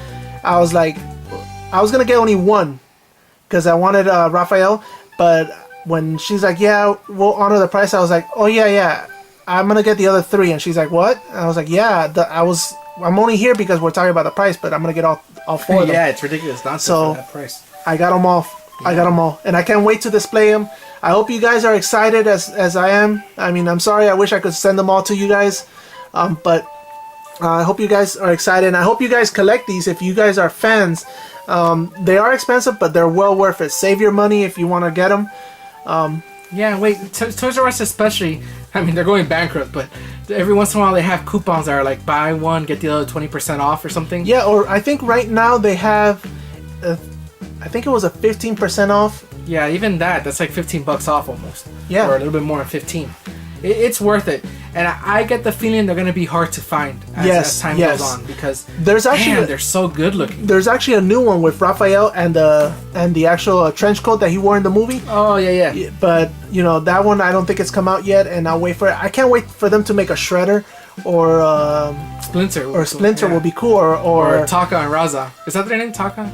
[SPEAKER 2] I was like, I was gonna get only one because I wanted Raphael, but when she's like, yeah, we'll honor the price, I was like, oh yeah, I'm gonna get the other three. And she's like, what? And I was like, yeah, I'm only here because we're talking about the price, but I'm gonna get all four of them.
[SPEAKER 1] Yeah, it's ridiculous. Not
[SPEAKER 2] So-
[SPEAKER 1] for that price.
[SPEAKER 2] I got them all. I got them all, and I can't wait to display them. I hope you guys are excited as I am. I mean, I'm sorry, I wish I could send them all to you guys, but I hope you guys are excited, and I hope you guys collect these if you guys are fans. They are expensive, but they're well worth it. Save your money if you want to get them.
[SPEAKER 1] Yeah, wait. Toys R Us especially. I mean, they're going bankrupt, but every once in a while they have coupons that are like buy one get the other 20% off or something.
[SPEAKER 2] Yeah, or I think right now they have, I think it was a 15% off.
[SPEAKER 1] Yeah, even that's like $15 off almost.
[SPEAKER 2] Yeah.
[SPEAKER 1] Or a little bit more than 15. It's worth it, and I get the feeling they're gonna be hard to find as time goes on because
[SPEAKER 2] There's actually
[SPEAKER 1] they're so good looking.
[SPEAKER 2] there's actually a new one with Raphael and the actual trench coat that he wore in the movie.
[SPEAKER 1] Oh yeah.
[SPEAKER 2] But you know, that one I don't think it's come out yet, and I'll wait for it. I can't wait for them to make a Shredder or Splinter
[SPEAKER 1] yeah.
[SPEAKER 2] will be cool,
[SPEAKER 1] Or Taka and Raza. Is that their name? Taka?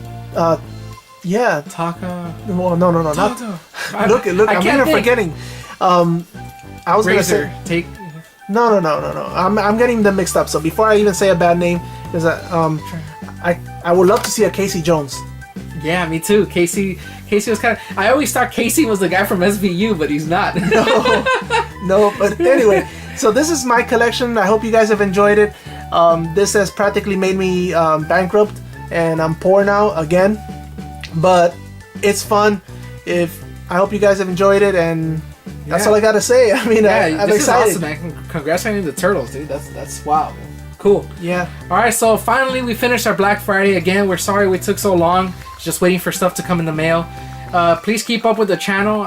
[SPEAKER 2] yeah.
[SPEAKER 1] Taka.
[SPEAKER 2] Well, no, not.
[SPEAKER 1] Taka.
[SPEAKER 2] Look,
[SPEAKER 1] I
[SPEAKER 2] I'm
[SPEAKER 1] can't
[SPEAKER 2] even
[SPEAKER 1] think.
[SPEAKER 2] forgetting. I was gonna
[SPEAKER 1] Razor.
[SPEAKER 2] say No. I'm getting them mixed up. So before I even say a bad name, is that I would love to see a Casey Jones.
[SPEAKER 1] Yeah, me too. Casey was kind of. I always thought Casey was the guy from SVU, but he's not.
[SPEAKER 2] No. But anyway, so this is my collection. I hope you guys have enjoyed it. This has practically made me bankrupt, and I'm poor now again. But it's fun. I hope you guys have enjoyed it, and that's all I gotta say. I mean, I'm
[SPEAKER 1] this
[SPEAKER 2] excited.
[SPEAKER 1] is awesome, man. Congrats on the Turtles, dude. That's wow. Man. Cool.
[SPEAKER 2] Yeah.
[SPEAKER 1] All right, so finally we finished our Black Friday. Again, we're sorry we took so long. Just waiting for stuff to come in the mail. Please keep up with the channel.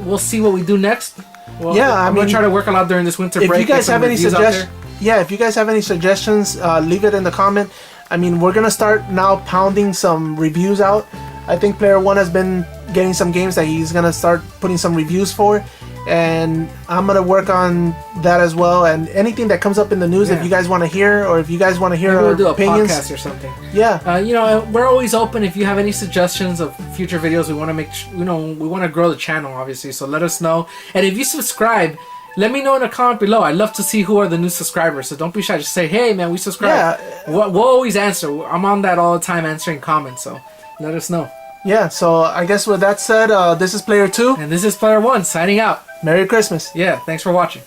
[SPEAKER 1] We'll see what we do next. Well, I'm gonna try to work a lot during this winter break.
[SPEAKER 2] If you guys have any suggestions, if you guys have any suggestions, leave it in the comment. I mean, we're gonna start now pounding some reviews out. I think Player One has been getting some games that he's gonna start putting some reviews for, and I'm gonna work on that as well. And anything that comes up in the news, if you guys want to hear, or if you guys want to hear our
[SPEAKER 1] do a
[SPEAKER 2] opinions,
[SPEAKER 1] podcast or something.
[SPEAKER 2] Yeah.
[SPEAKER 1] We're always open. If you have any suggestions of future videos, we want to make. We want to grow the channel, obviously. So let us know. And if you subscribe, let me know in a comment below. I'd love to see who are the new subscribers. So don't be shy. Just say, hey, man, we subscribe. Yeah. We'll always answer. I'm on that all the time answering comments. So let us know.
[SPEAKER 2] Yeah, so I guess with that said, this is Player 2.
[SPEAKER 1] And this is Player 1 signing out.
[SPEAKER 2] Merry Christmas.
[SPEAKER 1] Yeah, thanks for watching.